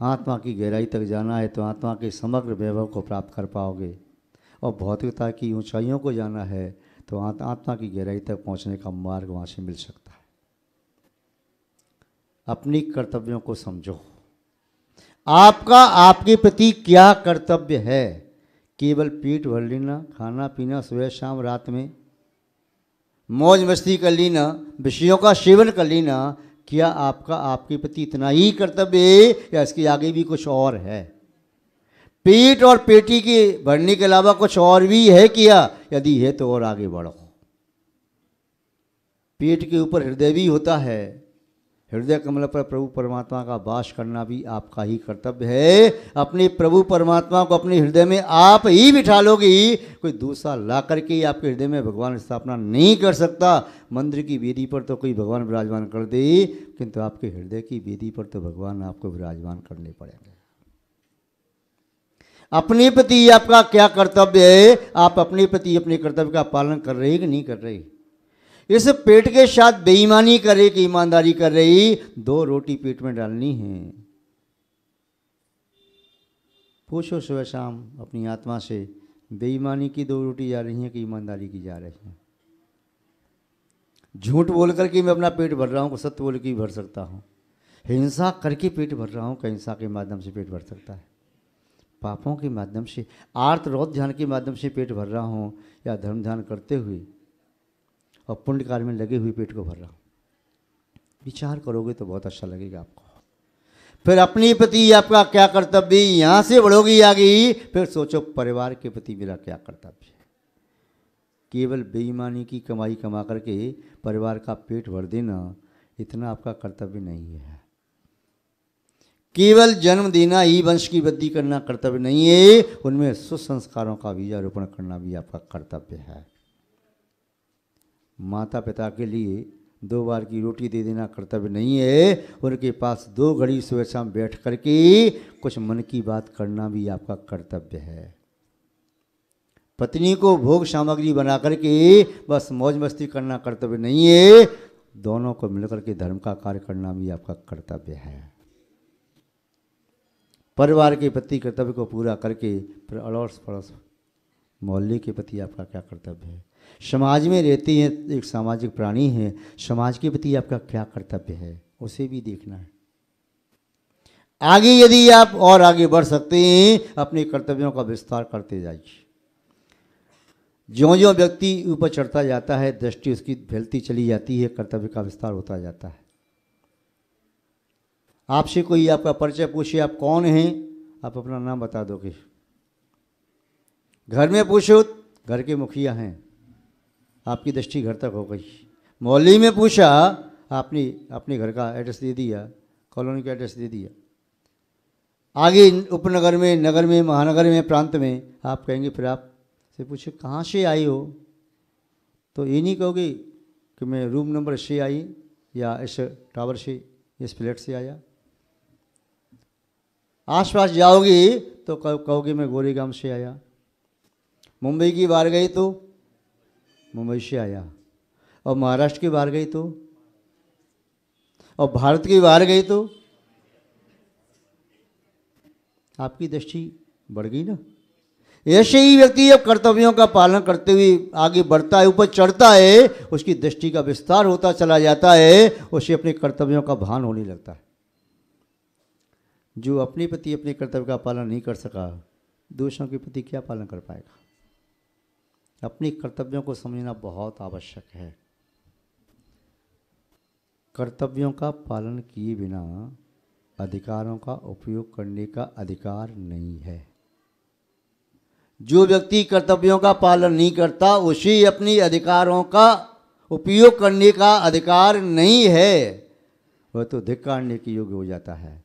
आत्मा की गहराई तक जाना है तो आत्मा के समग्र वैभव को प्राप्त कर पाओगे, और भौतिकता की ऊंचाइयों को जाना है तो आत्मा की गहराई तक पहुंचने का मार्ग वहाँ से मिल सकता है। अपनी कर्तव्यों को समझो। आपका आपके प्रति क्या कर्तव्य है? केवल पेट भर लेना, खाना पीना, सुबह शाम रात में मौज मस्ती कर लेना, विषयों का सेवन कर लेना, क्या आपका आपके प्रति इतना ही कर्तव्य है या इसके आगे भी कुछ और है? पेट और पेटी के भरने के अलावा कुछ और भी है क्या? यदि है तो और आगे बढ़ो। पेट के ऊपर हृदय भी होता है। हृदय कमल पर प्रभु परमात्मा का वास करना भी आपका ही कर्तव्य है। अपने प्रभु परमात्मा को अपने हृदय में आप ही बिठा लोगे, कोई दूसरा ला करके आपके हृदय में भगवान स्थापना नहीं कर सकता। मंदिर की वेदी पर तो कोई भगवान विराजमान कर दे, किंतु आपके हृदय की वेदी पर तो भगवान आपको विराजमान करने पड़ेंगे। अपने प्रति आपका क्या कर्तव्य है? आप अपने प्रति अपने कर्तव्य का पालन कर रहे कि नहीं कर रहे? इस पेट के साथ बेईमानी करे कि ईमानदारी कर रही? 2 रोटी पेट में डालनी है। पूछो सुबह शाम अपनी आत्मा से, बेईमानी की 2 रोटी जा रही हैं कि ईमानदारी की जा रही हैं? झूठ बोल करके मैं अपना पेट भर रहा हूँ, सत्य बोल के ही भर सकता हूँ। हिंसा करके पेट भर रहा हूँ, कि हिंसा के माध्यम से पेट भर सकता है? पापों के माध्यम से, आर्त रौद्र ध्यान के माध्यम से पेट भर रहा हूँ, या धर्म ध्यान करते हुए और पुण्य कार्य में लगे हुए पेट को भर रहा हूँ? विचार करोगे तो बहुत अच्छा लगेगा आपको। फिर अपने प्रति आपका क्या कर्तव्य, यहाँ से बढ़ोगी आगे, फिर सोचो परिवार के प्रति मेरा क्या कर्तव्य है। केवल बेईमानी की कमाई कमा करके परिवार का पेट भर देना, इतना आपका कर्तव्य नहीं है। केवल जन्म देना ही वंश की वृद्धि करना कर्तव्य नहीं है, उनमें सुसंस्कारों का बीजारोपण करना भी आपका कर्तव्य है। माता पिता के लिए 2 बार की रोटी दे देना कर्तव्य नहीं है, उनके पास 2 घड़ी सुबह शाम बैठ करके कुछ मन की बात करना भी आपका कर्तव्य है। पत्नी को भोग सामग्री बना करके बस मौज मस्ती करना कर्तव्य नहीं है, दोनों को मिलकर के धर्म का कार्य करना भी आपका कर्तव्य है। परिवार के प्रति कर्तव्य को पूरा करके फिर अड़ोस पड़ोस मोहल्ले के प्रति आपका क्या कर्तव्य है। समाज में रहते हैं, एक सामाजिक प्राणी है, समाज के प्रति आपका क्या कर्तव्य है, उसे भी देखना है। आगे यदि आप और आगे बढ़ सकते हैं, अपने कर्तव्यों का विस्तार करते जाइए। ज्यों ज्यों व्यक्ति ऊपर चढ़ता जाता है, दृष्टि उसकी फैलती चली जाती है, कर्तव्य का विस्तार होता जाता है। आपसे कोई आपका परिचय पूछे आप कौन हैं, आप अपना नाम बता दोगे। घर में पूछो, घर के मुखिया हैं, आपकी दृष्टि घर तक हो गई। मोहल्ले में पूछा, आपने अपने घर का एड्रेस दे दिया, कॉलोनी का एड्रेस दे दिया। आगे उपनगर में, नगर में, महानगर में, प्रांत में आप कहेंगे, फिर आप से पूछे कहाँ से आई हो, तो ये नहीं कहोगे कि मैं रूम नंबर से आई या इस टावर से, इस फ्लैट से आया। आसपास जाओगे तो कहोगे मैं गोरेगांव से आया। मुंबई की बाहर गई तो मुंबई से आया, और महाराष्ट्र के बाहर गई तो, और भारत के बाहर गई तो आपकी दृष्टि बढ़ गई ना। ऐसे ही व्यक्ति अब कर्तव्यों का पालन करते हुए आगे बढ़ता है, ऊपर चढ़ता है, उसकी दृष्टि का विस्तार होता चला जाता है, उसे अपने कर्तव्यों का भान होने लगता है। जो अपने प्रति अपने कर्तव्य का पालन नहीं कर सका, दूसरों के प्रति क्या पालन कर पाएगा। अपने कर्तव्यों को समझना बहुत आवश्यक है। कर्तव्यों का पालन किए बिना अधिकारों का उपयोग करने का अधिकार नहीं है। जो व्यक्ति कर्तव्यों का पालन नहीं करता, उसे अपने अधिकारों का उपयोग करने का अधिकार नहीं है, वह तो धिक्कारने के योग्य हो जाता है।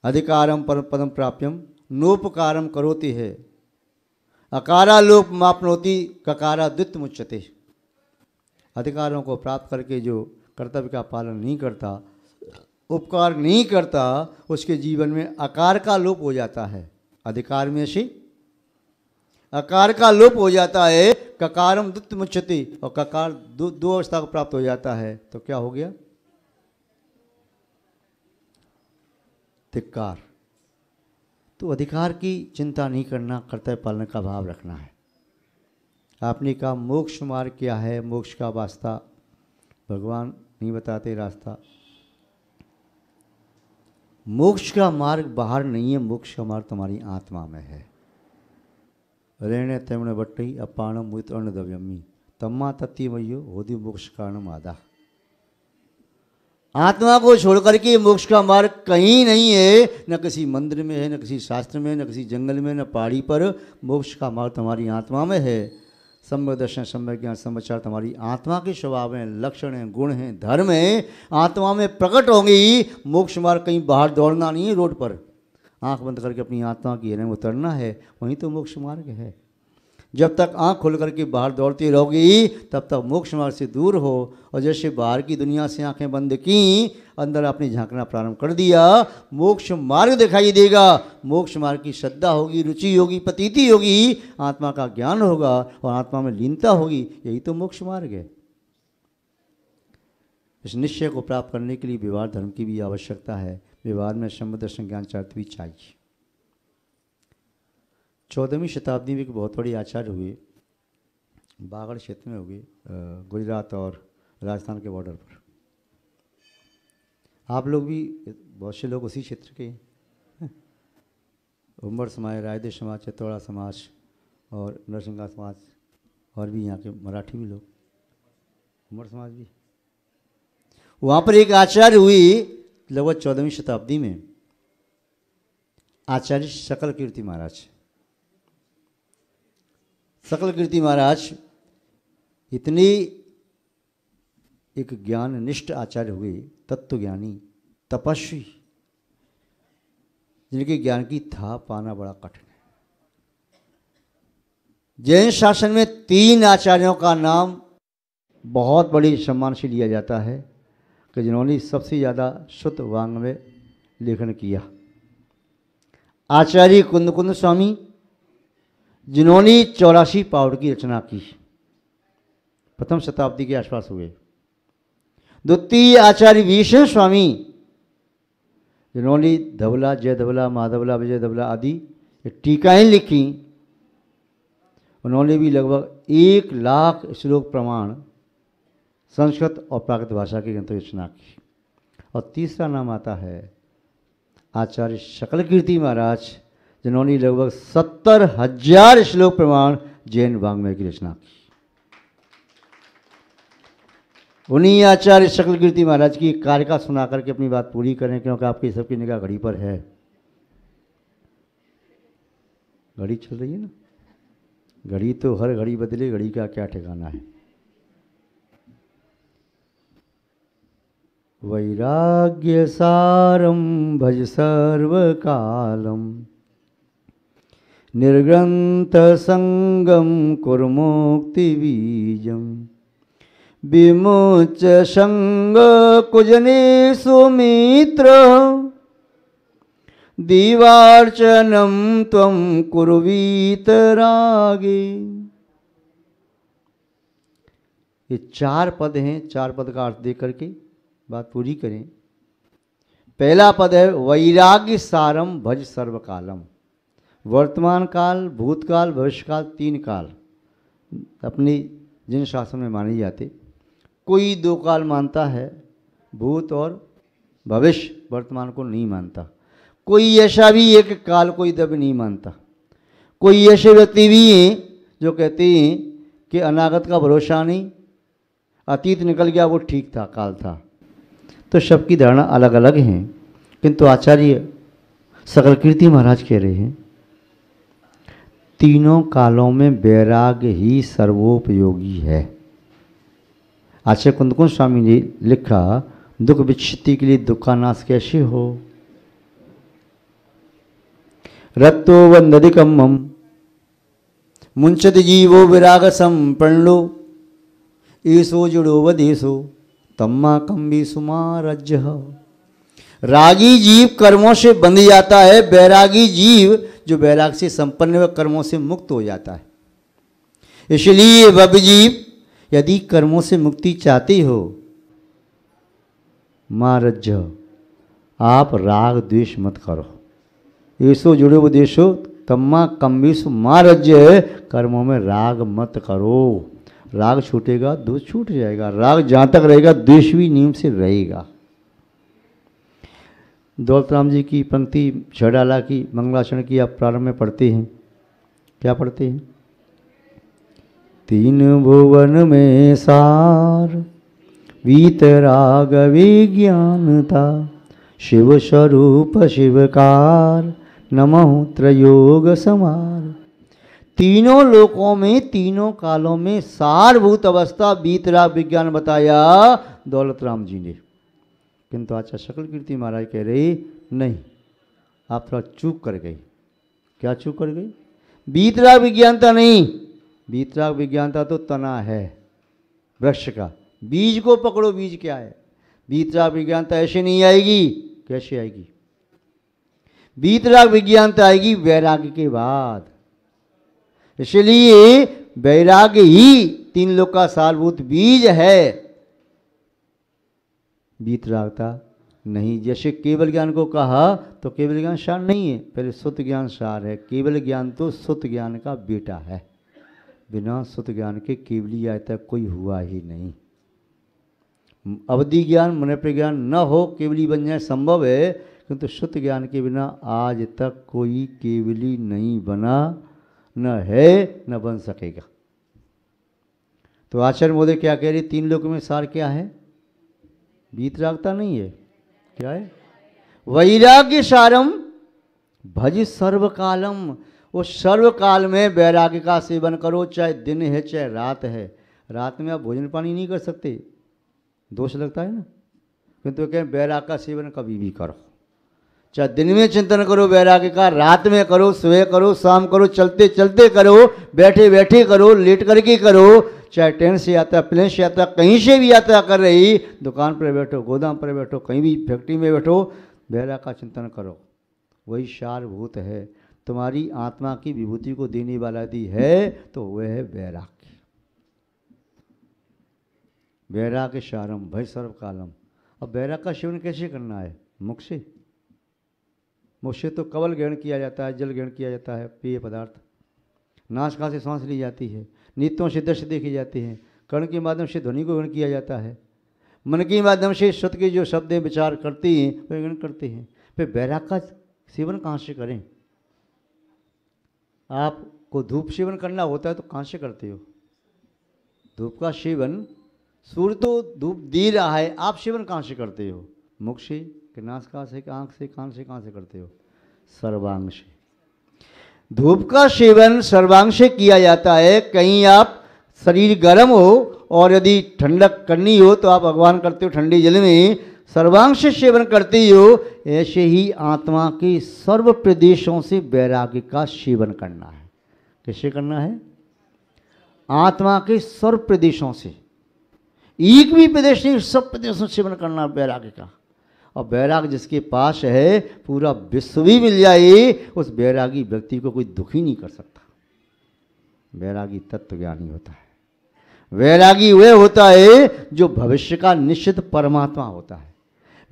अधिकारम परम पदम प्राप्यम नोपकारम करोति है, अकारा लोप मापनोति ककारा द्वित मुच्यते। अधिकारों को प्राप्त करके जो कर्तव्य का पालन नहीं करता, उपकार नहीं करता, उसके जीवन में आकार का लोप हो जाता है। अधिकार में से आकार का लोप हो जाता है। ककारम द्वित मुच्यते, और ककार दो अवस्था को प्राप्त हो जाता है। तो क्या हो गया? धिक्कार। तो अधिकार की चिंता नहीं करना, कर्तव्य पालन का भाव रखना है। आपने कहा मोक्ष मार्ग क्या है? मोक्ष का वास्ता भगवान नहीं बताते रास्ता। मोक्ष का मार्ग बाहर नहीं है, मोक्ष का मार्ग तुम्हारी आत्मा में है। रेणे तेमणे बट्टी अपाणम मुत अर्णदव्यमी तम्मा तत्ती मयो होदी मोक्ष कारणम आदा। आत्मा को छोड़ करके मोक्ष का मार्ग कहीं नहीं है, न किसी मंदिर में है, न किसी शास्त्र में, न किसी जंगल में, न पहाड़ी पर। मोक्ष का मार्ग तुम्हारी आत्मा में है। सम्यक दर्शन, सम्यक ज्ञान, समाचार तुम्हारी आत्मा के स्वभाव हैं, लक्षण हैं, गुण हैं, धर्म हैं, आत्मा में प्रकट होंगी। मोक्ष मार्ग कहीं बाहर दौड़ना नहीं है रोड पर। आंख बंद करके अपनी आत्मा की गहराई में उतरना है, वहीं तो मोक्ष मार्ग है। जब तक आंख खोल करके बाहर दौड़ती रहोगी तब तक मोक्ष मार्ग से दूर हो। और जैसे बाहर की दुनिया से आंखें बंद की, अंदर आपने झांकना प्रारंभ कर दिया, मोक्ष मार्ग दिखाई देगा। मोक्ष मार्ग की श्रद्धा होगी, रुचि होगी, प्रतीति होगी, आत्मा का ज्ञान होगा और आत्मा में लीनता होगी। यही तो मोक्ष मार्ग है। इस निश्चय को प्राप्त करने के लिए व्यवहार धर्म की भी आवश्यकता है। व्यवहार में सम्यक दर्शन, ज्ञान, चारित्र भी चाहिए। 14वीं शताब्दी में एक बहुत बड़े आचार्य हुए, बागड़ क्षेत्र में हुए, गुजरात और राजस्थान के बॉर्डर पर। आप लोग भी, बहुत से लोग उसी क्षेत्र के हैं। उमर समाज, रायदे समाज, चित्तौड़ा समाज और नरसिंगा समाज, और भी यहाँ के मराठी भी लोग, उमर समाज भी। वहाँ पर एक आचार्य हुई लगभग 14वीं शताब्दी में, आचार्य सकल कीर्ति महाराज। सकल कीर्ति महाराज इतने एक ज्ञान निष्ठ आचार्य हुए, तत्वज्ञानी, तपस्वी, जिनके ज्ञान की था पाना बड़ा कठिन है। जैन शासन में 3 आचार्यों का नाम बहुत बड़ी सम्मान से लिया जाता है कि जिन्होंने सबसे ज़्यादा शुद्ध वांग में लेखन किया। आचार्य कुंद स्वामी, जिन्होंने 84 पाउड की रचना की, प्रथम शताब्दी के आसपास हुए। द्वितीय आचार्य भीष्म स्वामी, जिन्होंने धवला, जय धवला, माधवला, विजय धवला आदि टीकाएं लिखी। उन्होंने भी लगभग 1 लाख श्लोक प्रमाण संस्कृत और प्राकृत भाषा की ग्रंथ रचना की। और तीसरा नाम आता है आचार्य सकल कीर्ति महाराज, जिन्होंने लगभग 70,000 श्लोक प्रमाण जैन वाङ्मय की रचना की। उन्हीं आचार्य सकल कीर्ति महाराज की कार्य का सुना करके अपनी बात पूरी करें, क्योंकि आपकी सबकी निगाह घड़ी पर है। घड़ी चल रही है ना, घड़ी तो हर घड़ी बदले, घड़ी का क्या ठिकाना है। वैराग्य सारम भज सर्वकालम निर्ग्रंथ संगम कुर्मुक्ति बीजम विमुच संग कुजने सुमित्र दीवार्चनम त्वं कुर्वीत रागे। ये 4 पद हैं, 4 पद का अर्थ दे करके बात पूरी करें। पहला पद है वैराग्य सारम भज सर्वकालम। वर्तमान काल, भूतकाल, भविष्यकाल, 3 काल अपनी जिन शासन में माने जाते। कोई 2 काल मानता है, भूत और भविष्य, वर्तमान को नहीं मानता। कोई ऐसा भी एक काल, कोई दब नहीं मानता। कोई ऐसे व्यक्ति भी हैं जो कहते हैं कि अनागत का भरोसा नहीं, अतीत निकल गया वो ठीक था, काल था। तो सबकी धारणा अलग अलग हैं, किंतु आचार्य सकल कीर्ति महाराज कह रहे हैं तीनों कालों में वैराग्य ही सर्वोपयोगी है। आचार्य कुंद स्वामी ने लिखा, दुख विच्छित्ति के लिए दुख का नाश कैसे हो। रत्तो वंदधिकम्मम मुंचत जीवो विराग संपन्नो ईसो जुड़ो वदेशो तम्मा कंबी सुमारज्य। रागी जीव कर्मों से बंध जाता है, बैरागी जीव जो बैराग से संपन्न व कर्मों से मुक्त हो जाता है। इसलिए वह जीव यदि कर्मों से मुक्ति चाहते हो, मारज्य आप राग द्वेष मत करो। ऐसो जुड़े उपदेशो तम्मा कम्बिस मारज्य, कर्मों में राग मत करो। राग छूटेगा द्वेष छूट जाएगा, राग जहाँ तक रहेगा द्वेष भी नियम से रहेगा। दौलतराम जी की पंक्ति छड़ाला की मंगलाचरण की आप प्रारंभ में पढ़ते हैं, क्या पढ़ते हैं? तीन भुवन में सार वीतराग विज्ञानता, शिव स्वरूप शिवकार नमः त्रयोग समार। तीनों लोकों में तीनों कालों में सारभूत अवस्था वीतराग विज्ञान बताया दौलतराम जी ने। किंतु आचार्य शकल कीर्ति महाराज कह रहे नहीं, आप थोड़ा चूक कर गई। क्या चूक कर गई? वीतराग विज्ञानता नहीं, वीतराग विज्ञानता तो तना है वृक्ष का, बीज को पकड़ो, बीज क्या है? वीतराग विज्ञानता ऐसे नहीं आएगी। कैसे आएगी? वीतराग विज्ञानता आएगी वैराग्य के बाद। इसलिए वैराग्य ही तीन लोक का सारभूत बीज है, वीतरागता नहीं। जैसे केवल ज्ञान को कहा तो केवल ज्ञान सार नहीं है, पहले सुत ज्ञान सार है। केवल ज्ञान तो सुत ज्ञान का बेटा है, बिना सुत ज्ञान के केवली आज तक कोई हुआ ही नहीं। अवधि ज्ञान मन प्रज्ञान न हो केवली बन जाए संभव है, किंतु शुद्ध ज्ञान के बिना आज तक कोई केवली नहीं बना, न है न बन सकेगा। तो आचार्य महोदय क्या कह रहे? तीन लोक में सार क्या है? वीतरागता नहीं है, क्या है? वैराग्य सारम भज सर्वकालम। वो सर्वकाल में वैराग्य का सेवन करो, चाहे दिन है चाहे रात है। रात में आप भोजन पानी नहीं कर सकते, दोष लगता है ना, किंतु कहें वैराग्य का सेवन कभी भी करो। चाहे दिन में चिंतन करो वैराग्य का, रात में करो, सुबह करो, शाम करो, चलते चलते करो, बैठे बैठे करो, लेट करके करो, चाहे ट्रेन से यात्रा, प्लेन से यात्रा, कहीं से भी यात्रा कर रही, दुकान पर बैठो, गोदाम पर बैठो, कहीं भी फैक्ट्री में बैठो, वैराग्य का चिंतन करो। वही सारभूत है, तुम्हारी आत्मा की विभूति को देने वाला यदि है तो वह है वैराग्य। वैराग्य सारम भय सर्वकालम। अब वैराग्य का सेवन कैसे करना है? मुख से। मुख से तो कवल ग्रहण किया जाता है, जल ग्रहण किया जाता है, पेय पदार्थ, नासिका से सांस ली जाती है, नेत्रों से दृश्य देखी जाती हैं, कर्ण के माध्यम से ध्वनि को ग्रहण किया जाता है, मन के माध्यम से सत्य के जो शब्द विचार करते हैं वे ग्रहण करते हैं। फिर वैराग्य का सेवन कहाँ से करें? आपको धूप सेवन करना होता है तो कहाँ से करते हो? धूप का सेवन, सूर्य तो धूप दे रहा है, आप सेवन कहाँ से करते हो? मुख से, कि नासिका से, कि आँख से, कान से, कहाँ से करते हो? सर्वांग से। धूप का सेवन सर्वांग से किया जाता है। कहीं आप शरीर गर्म हो और यदि ठंडक करनी हो तो आप भगवान करते हो ठंडे जल में, सर्वांग से सेवन करते हो। ऐसे ही आत्मा के सर्व प्रदेशों से वैराग्य का सेवन करना है। कैसे करना है? आत्मा के सर्व प्रदेशों से, एक भी प्रदेश नहीं, सब प्रदेशों से सेवन करना वैराग्य का। और वैराग्य जिसके पास है, पूरा विश्व भी मिल जाए, उस वैरागी व्यक्ति को कोई दुखी नहीं कर सकता। वैरागी तत्व ज्ञानी होता है। वैरागी वह होता है जो भविष्य का निश्चित परमात्मा होता है।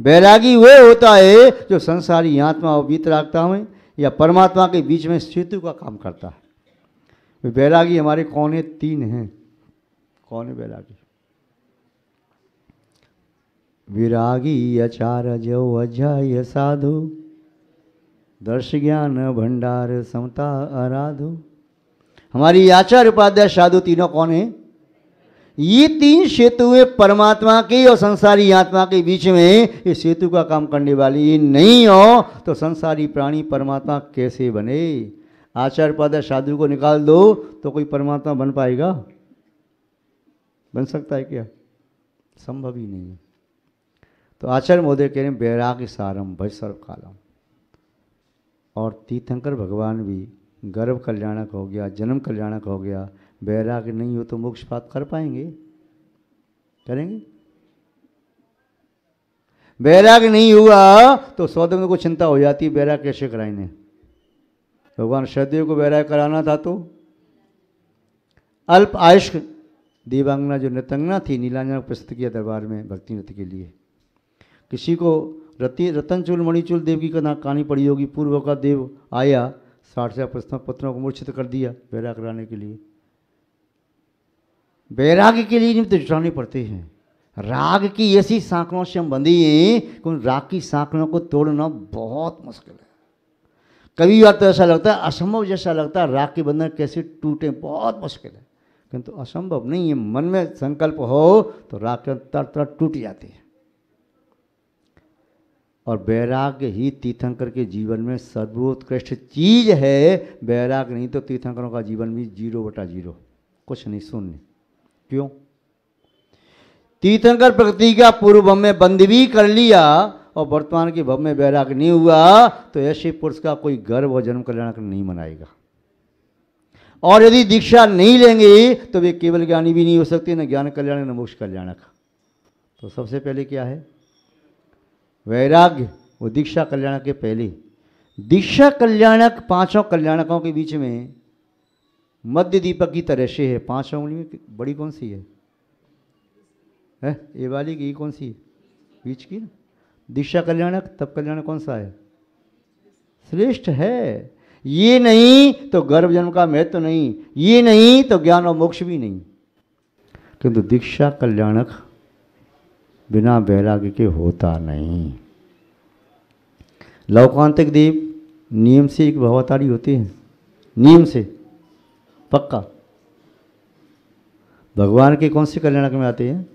वैरागी वह होता है जो संसारी आत्मा और वीतरागता में या परमात्मा के बीच में सेतु का काम करता है। वैरागी हमारे कौन है? तीन हैं। कौन है वैरागी? विरागी आचार्य अजय साधु, दर्श ज्ञान भंडार समता आराधु। हमारी आचार्य उपाध्याय साधु तीनों कौन है? ये तीन सेतु है परमात्मा के और संसारी आत्मा के बीच में। ये सेतु का काम करने वाली ये नहीं हो तो संसारी प्राणी परमात्मा कैसे बने? आचार्य उपाध्याय साधु को निकाल दो तो कोई परमात्मा बन पाएगा? बन सकता है क्या? संभव ही नहीं है। तो आचार्य महोदय कह रहे हैं वैराग्य सारम भज सर्वकालम। और तीर्थंकर भगवान भी गर्भ कल्याणक हो गया, जन्म कल्याणक हो गया, वैराग्य नहीं हो तो मोक्ष प्राप्त कर पाएंगे? करेंगे? वैराग्य नहीं हुआ तो सौदम को चिंता हो जाती है, वैराग्य कैसे कराएंगे। भगवान सदैव को वैराग्य कराना था तो अल्प आयुष देवांगना जो नृतंगना थी नीलांजना प्रस्तुत किया दरबार में भक्ति नृत्य के लिए। किसी को रतनचूल मणिचूल देव की कहानी पड़ी होगी, पूर्व का देव आया 60 से पुत्रों को मूर्छित कर दिया वैराग्य कराने के लिए। वैराग्य के लिए निमित्त जुटाने पड़ते हैं। राग की ऐसी सांकड़ों से हम बंधी हैं कि उन राग की सांकड़ों को तोड़ना बहुत मुश्किल है। कभी बार तो ऐसा लगता है, असंभव जैसा लगता है, राग के बंधन कैसे टूटे, बहुत मुश्किल है, किंतु असंभव नहीं है। मन में संकल्प हो तो राग के तर टूट जाते हैं। और वैराग्य ही तीर्थंकर के जीवन में सर्वोत्कृष्ट चीज है। वैराग्य नहीं तो तीर्थंकरों का जीवन भी 0/0, कुछ नहीं, शून्य। क्यों? तीर्थंकर प्रकृति का पूर्व भव में बंद भी कर लिया और वर्तमान के भव में वैराग्य नहीं हुआ तो ऐसे पुरुष का कोई गर्भ और जन्म कल्याणक नहीं मनाएगा। और यदि दीक्षा नहीं लेंगे तो वे केवल ज्ञानी भी नहीं हो सकते, न ज्ञान कल्याणक न मोक्ष कल्याणक। तो सबसे पहले क्या है? वैराग्य। वो दीक्षा कल्याणक के पहले। दीक्षा कल्याणक पांचों कल्याणकों के बीच में मध्य दीपक की तरह से है। 5 उंगली में बड़ी कौन सी है? ये वाली की कौन सी? बीच की। दीक्षा कल्याणक, तब कल्याणक कौन सा है? श्रेष्ठ है। ये नहीं तो गर्भ जन्म का महत्व तो नहीं, ये नहीं तो ज्ञान और मोक्ष भी नहीं। किंतु दीक्षा कल्याणक बिना वैराग्य के होता नहीं। लौकांतिक देव नियम से एक भवतारी होते हैं, नियम से पक्का। भगवान के कौन से कल्याणक में आते हैं?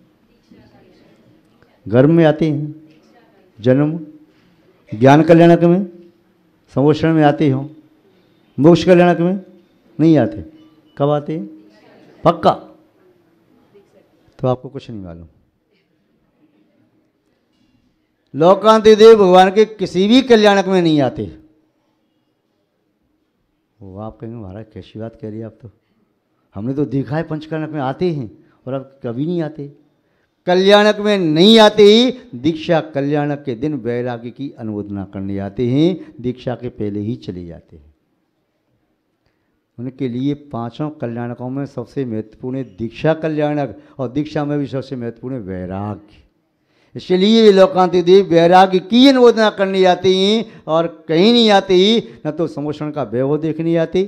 गर्भ में आते हैं, जन्म। ज्ञान कल्याणक में, संवत्सरण में आते हो। मोक्ष कल्याणक में नहीं आते। कब आते हैं? पक्का। तो आपको कुछ नहीं मालूम। लोकांतिक देव भगवान के किसी भी कल्याणक में नहीं आते। वो आप कहेंगे महाराज कैसी बात कह रही है आप, तो हमने तो देखा है पंचकल्याणक में आते हैं और अब कभी नहीं आते। कल्याणक में नहीं आते ही दीक्षा कल्याणक के दिन वैराग्य की अनुमोदना करने आते हैं, दीक्षा के पहले ही चले जाते हैं। उनके लिए पांचों कल्याणकों में सबसे महत्वपूर्ण है दीक्षा कल्याणक, और दीक्षा में भी सबसे महत्वपूर्ण है वैराग्य। इसलिए लोकांतिक देव वैराग्य की अनुमोदना करने आते हैं और कहीं नहीं आते ही। न तो संवत्सरण का वैभव देखने आते,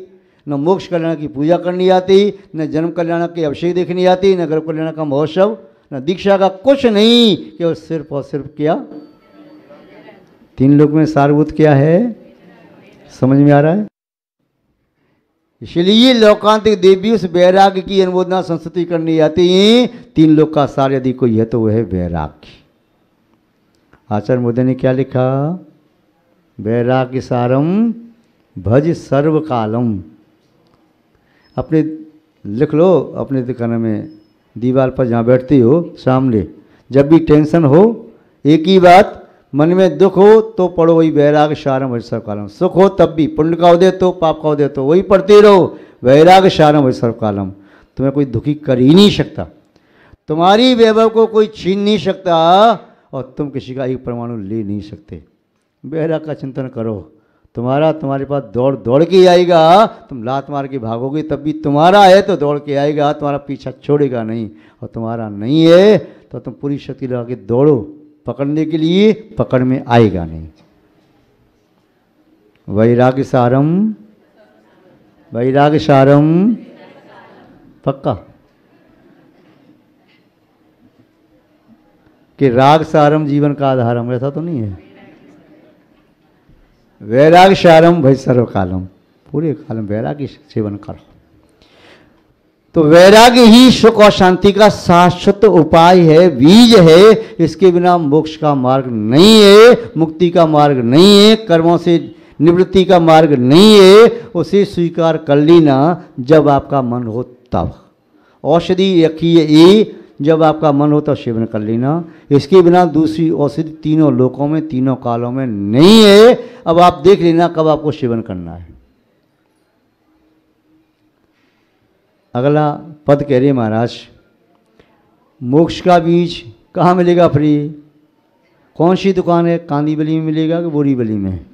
न मोक्ष कल्याण की पूजा करनी आती, न जन्म कल्याण के अभिषेक देखने आती, न गर्भ कल्याण का महोत्सव, न दीक्षा का कुछ नहीं। केवल सिर्फ और सिर्फ क्या? 3 लोक में सारभूत क्या है? समझ में आ रहा है? इसलिए लोकांतिक देवी उस वैराग्य की अनुमोदना संस्तुति करनी आती है। 3 लोक का सार यदि कोई है तो वह है वैराग्य। आचार्य मोदी ने क्या लिखा? वैराग्य सारम भज सर्वकालम। अपने लिख लो अपने दुकान में, दीवार पर जहाँ बैठती हो सामने, जब भी टेंशन हो एक ही बात, मन में दुख हो तो पढ़ो वही वैराग्य सारम भज सर्वकालम। सुख हो तब भी, पुण्य का उदय तो पाप का उदय तो वही पढ़ते रहो, वैराग्य सारम भज सर्वकालम। तुम्हें कोई दुखी कर ही नहीं सकता, तुम्हारी वैभव को कोई छीन नहीं सकता, और तुम किसी का एक परमाणु ले नहीं सकते। वैराग्य का चिंतन करो, तुम्हारे पास दौड़ दौड़ के आएगा। तुम लात मार के भागोगे तब भी तुम्हारा है तो दौड़ के आएगा, तुम्हारा पीछा छोड़ेगा नहीं। और तुम्हारा नहीं है तो तुम पूरी शक्ति लगा के दौड़ो पकड़ने के लिए, पकड़ में आएगा नहीं। वैराग्य सारम, वैराग्य सारम पक्का। कि राग सारम जीवन का आधारम, ऐसा तो नहीं है। वैराग्य सारम भज सर्वकालम, पूरे कालम वैराग्य सेवन करो। तो वैराग्य ही सुख और शांति का शाश्वत उपाय है, बीज है। इसके बिना मोक्ष का मार्ग नहीं है, मुक्ति का मार्ग नहीं है, कर्मों से निवृत्ति का मार्ग नहीं है। उसे स्वीकार कर लेना जब आपका मन हो तब। औषधि रखिए जब आपका मन हो तो सेवन कर लेना, इसके बिना दूसरी औषधि तीनों लोकों में तीनों कालों में नहीं है। अब आप देख लेना कब आपको सेवन करना है। अगला पद कह रहे महाराज, मोक्ष का बीज कहाँ मिलेगा फ्री? कौन सी दुकान है? कांदीवली में मिलेगा कि बोरीवली में?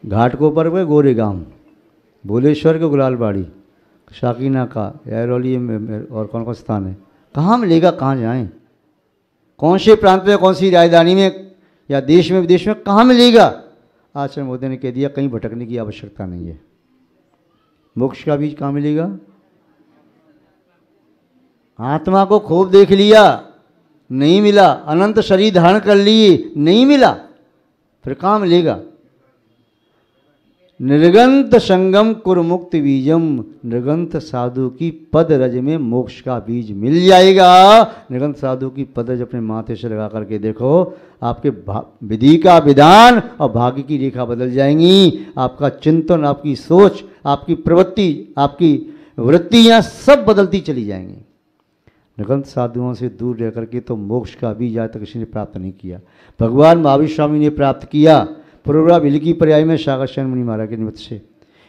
घाटकोपर पे गोरेगांव, भोलेश्वर के गुलालबाड़ी, शाकीना का एरोली में, और कौन कौन स्थान है? कहाँ मिलेगा? कहाँ जाएं? कौन से प्रांत में, कौन सी राजधानी में, या देश में विदेश में कहाँ मिलेगा? आचार्य मोदी ने कह दिया कहीं भटकने की आवश्यकता नहीं है। मोक्ष का बीज कहाँ मिलेगा? आत्मा को खूब देख लिया, नहीं मिला। अनंत शरीर धारण कर लिए, नहीं मिला। फिर कहाँ मिलेगा? निर्गंत संगम कुरमुक्ति बीजम, निर्गंत साधु की पद रज में मोक्ष का बीज मिल जाएगा। निर्गंत साधु की पद रज अपने माथे से लगा करके देखो, आपके विधि का विधान और भाग्य की रेखा बदल जाएंगी। आपका चिंतन, आपकी सोच, आपकी प्रवृत्ति, आपकी वृत्तियाँ सब बदलती चली जाएंगी। निर्गंत साधुओं से दूर रह करके तो मोक्ष का बीज आज तक किसी ने प्राप्त नहीं किया। भगवान महावीर स्वामी ने प्राप्त किया, पुरोरा बिल की पर्याय में सागर शयन मुनि महाराज के निमित्त से,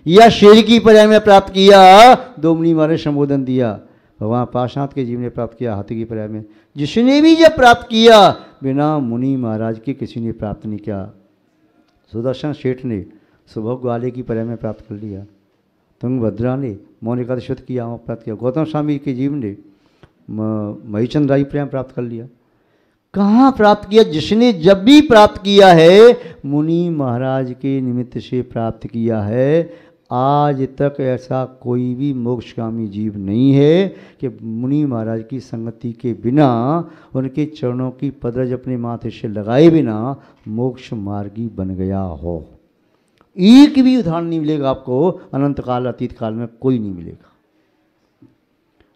या शेर की पर्याय में प्राप्त किया, दो मुनि महाराज संबोधन दिया। भगवान पार्श्वनाथ के जीव ने प्राप्त किया हाथी की पर्याय में। जिसने भी जब प्राप्त किया, बिना मुनि महाराज के किसी ने प्राप्त नहीं किया। सुदर्शन सेठ ने सुभोग वाले की पर्याय में प्राप्त कर लिया, तुंगभद्रा ने मौन एकादशी किया प्राप्त किया, गौतम स्वामी के जीव ने महीचंद राय प्रेम प्राप्त कर लिया। कहाँ प्राप्त किया? जिसने जब भी प्राप्त किया है, मुनि महाराज के निमित्त से प्राप्त किया है। आज तक ऐसा कोई भी मोक्षगामी जीव नहीं है कि मुनि महाराज की संगति के बिना, उनके चरणों की पदरज अपने माथे से लगाए बिना मोक्ष मार्गी बन गया हो। एक भी उदाहरण नहीं मिलेगा आपको, अनंत काल अतीत काल में कोई नहीं मिलेगा।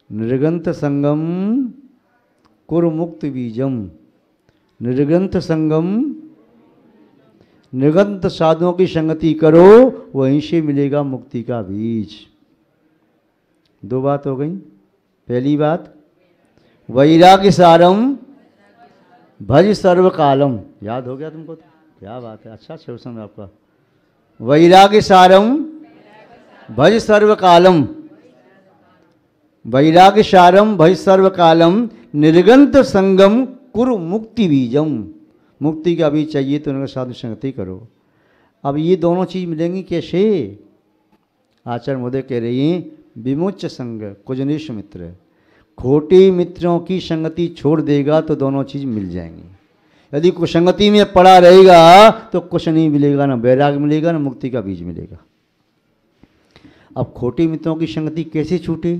निर्गंत संगम कुरमुक्त बीजम, निर्गंत संगम, निर्गंत साधुओं की संगति करो, वहीं से मिलेगा मुक्ति का बीज। दो बात हो गई। पहली बात, वैराग्य सारम भज सर्वकालम, याद हो गया तुमको? तो क्या बात है, अच्छा सेवसन आपका। वैराग्य सारम भज सर्वकालम, वैराग्य सारम भज सर्वकालम, निर्गंत संगम कुरु मुक्ति बीजम। मुक्ति का बीज चाहिए तो उनका साधु संगति करो। अब ये दोनों चीज मिलेंगी कैसे? आचार्य महोदय कह रही हैं, विमुच्च संग कुजनीश मित्र, खोटे मित्रों की संगति छोड़ देगा तो दोनों चीज मिल जाएंगी। यदि कुसंगति में पड़ा रहेगा तो कुछ नहीं मिलेगा, ना वैराग्य मिलेगा, ना मुक्ति का बीज मिलेगा। अब खोटे मित्रों की संगति कैसे छूटे?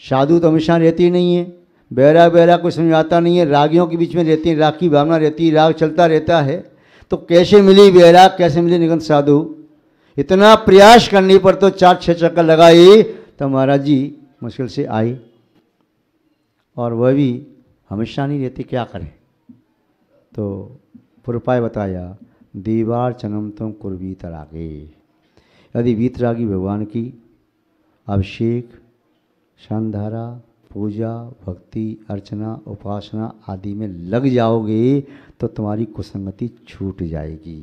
साधु तो हमेशा रहती नहीं है, बैरा कुछ समझ आता नहीं है, रागियों के बीच में रहती है, राग की भावना रहती है, राग चलता रहता है। तो कैसे मिली बैराग, कैसे मिले निगंत साधु? इतना प्रयास करने पर तो 4-6 चक्कर लगाए तो महाराज जी मुश्किल से आए, और वह भी हमेशा नहीं रहते, क्या करें? तो फिर उपाय बताया, दीवार चनम तुम कुर्बी तरागे। यदि वीतरागी भगवान की अभिषेक, शानधारा, पूजा, भक्ति, अर्चना, उपासना आदि में लग जाओगे तो तुम्हारी कुसंगति छूट जाएगी।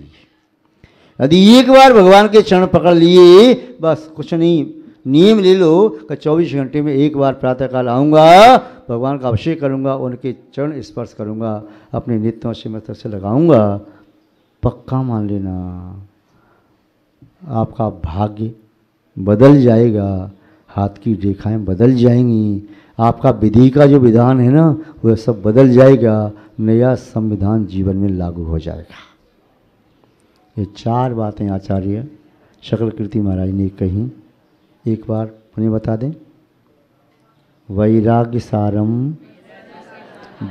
यदि एक बार भगवान के चरण पकड़ लिए, बस कुछ नहीं, नियम ले लो कि 24 घंटे में एक बार प्रातःकाल आऊँगा, भगवान का अभिषेक करूँगा, उनके चरण स्पर्श करूँगा, अपने नित्यों से मत से लगाऊँगा। पक्का मान लेना, आपका भाग्य बदल जाएगा, हाथ की रेखाएं बदल जाएंगी, आपका विधि का जो विधान है ना वह सब बदल जाएगा, नया संविधान जीवन में लागू हो जाएगा। ये 4 बातें आचार्य शकल कीर्ति महाराज ने कही, एक बार पुनः बता दें। वैराग्य सारम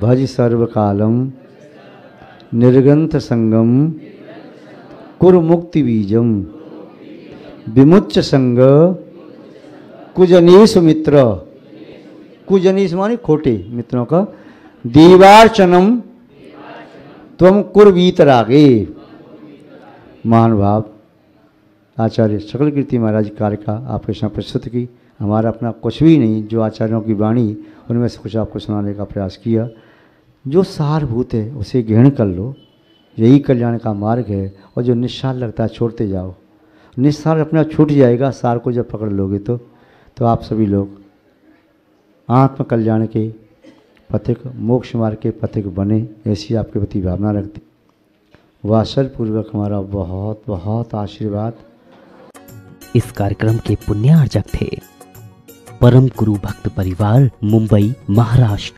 भज सर्वकालम, निर्गंथ संगम कुरमुक्ति बीजम, विमुच्च संग कुजनीश मित्र, कुजनीश माने खोटे मित्रों का, दीवार्चनम त्वम कुर्वीतरागे। महानुभाव आचार्य शकल कीर्ति महाराज कार्य का आपके साथ प्रस्तुत की। हमारा अपना कुछ भी नहीं, जो आचार्यों की वाणी उनमें से कुछ आपको सुनाने का प्रयास किया। जो सारभूत है उसे ग्रहण कर लो, यही कल्याण का मार्ग है। और जो निस्सार लगता है छोड़ते जाओ, निस्सार अपना छूट जाएगा, सार को जब पकड़ लोगे तो आप सभी लोग आत्म कल्याण के पथिक, मोक्ष मार्ग के पथिक बने, ऐसी आपके प्रति भावना रखती। वात्सल्यपूर्वक हमारा बहुत बहुत आशीर्वाद। इस कार्यक्रम के पुण्यार्जक थे परम गुरु भक्त परिवार, मुंबई, महाराष्ट्र।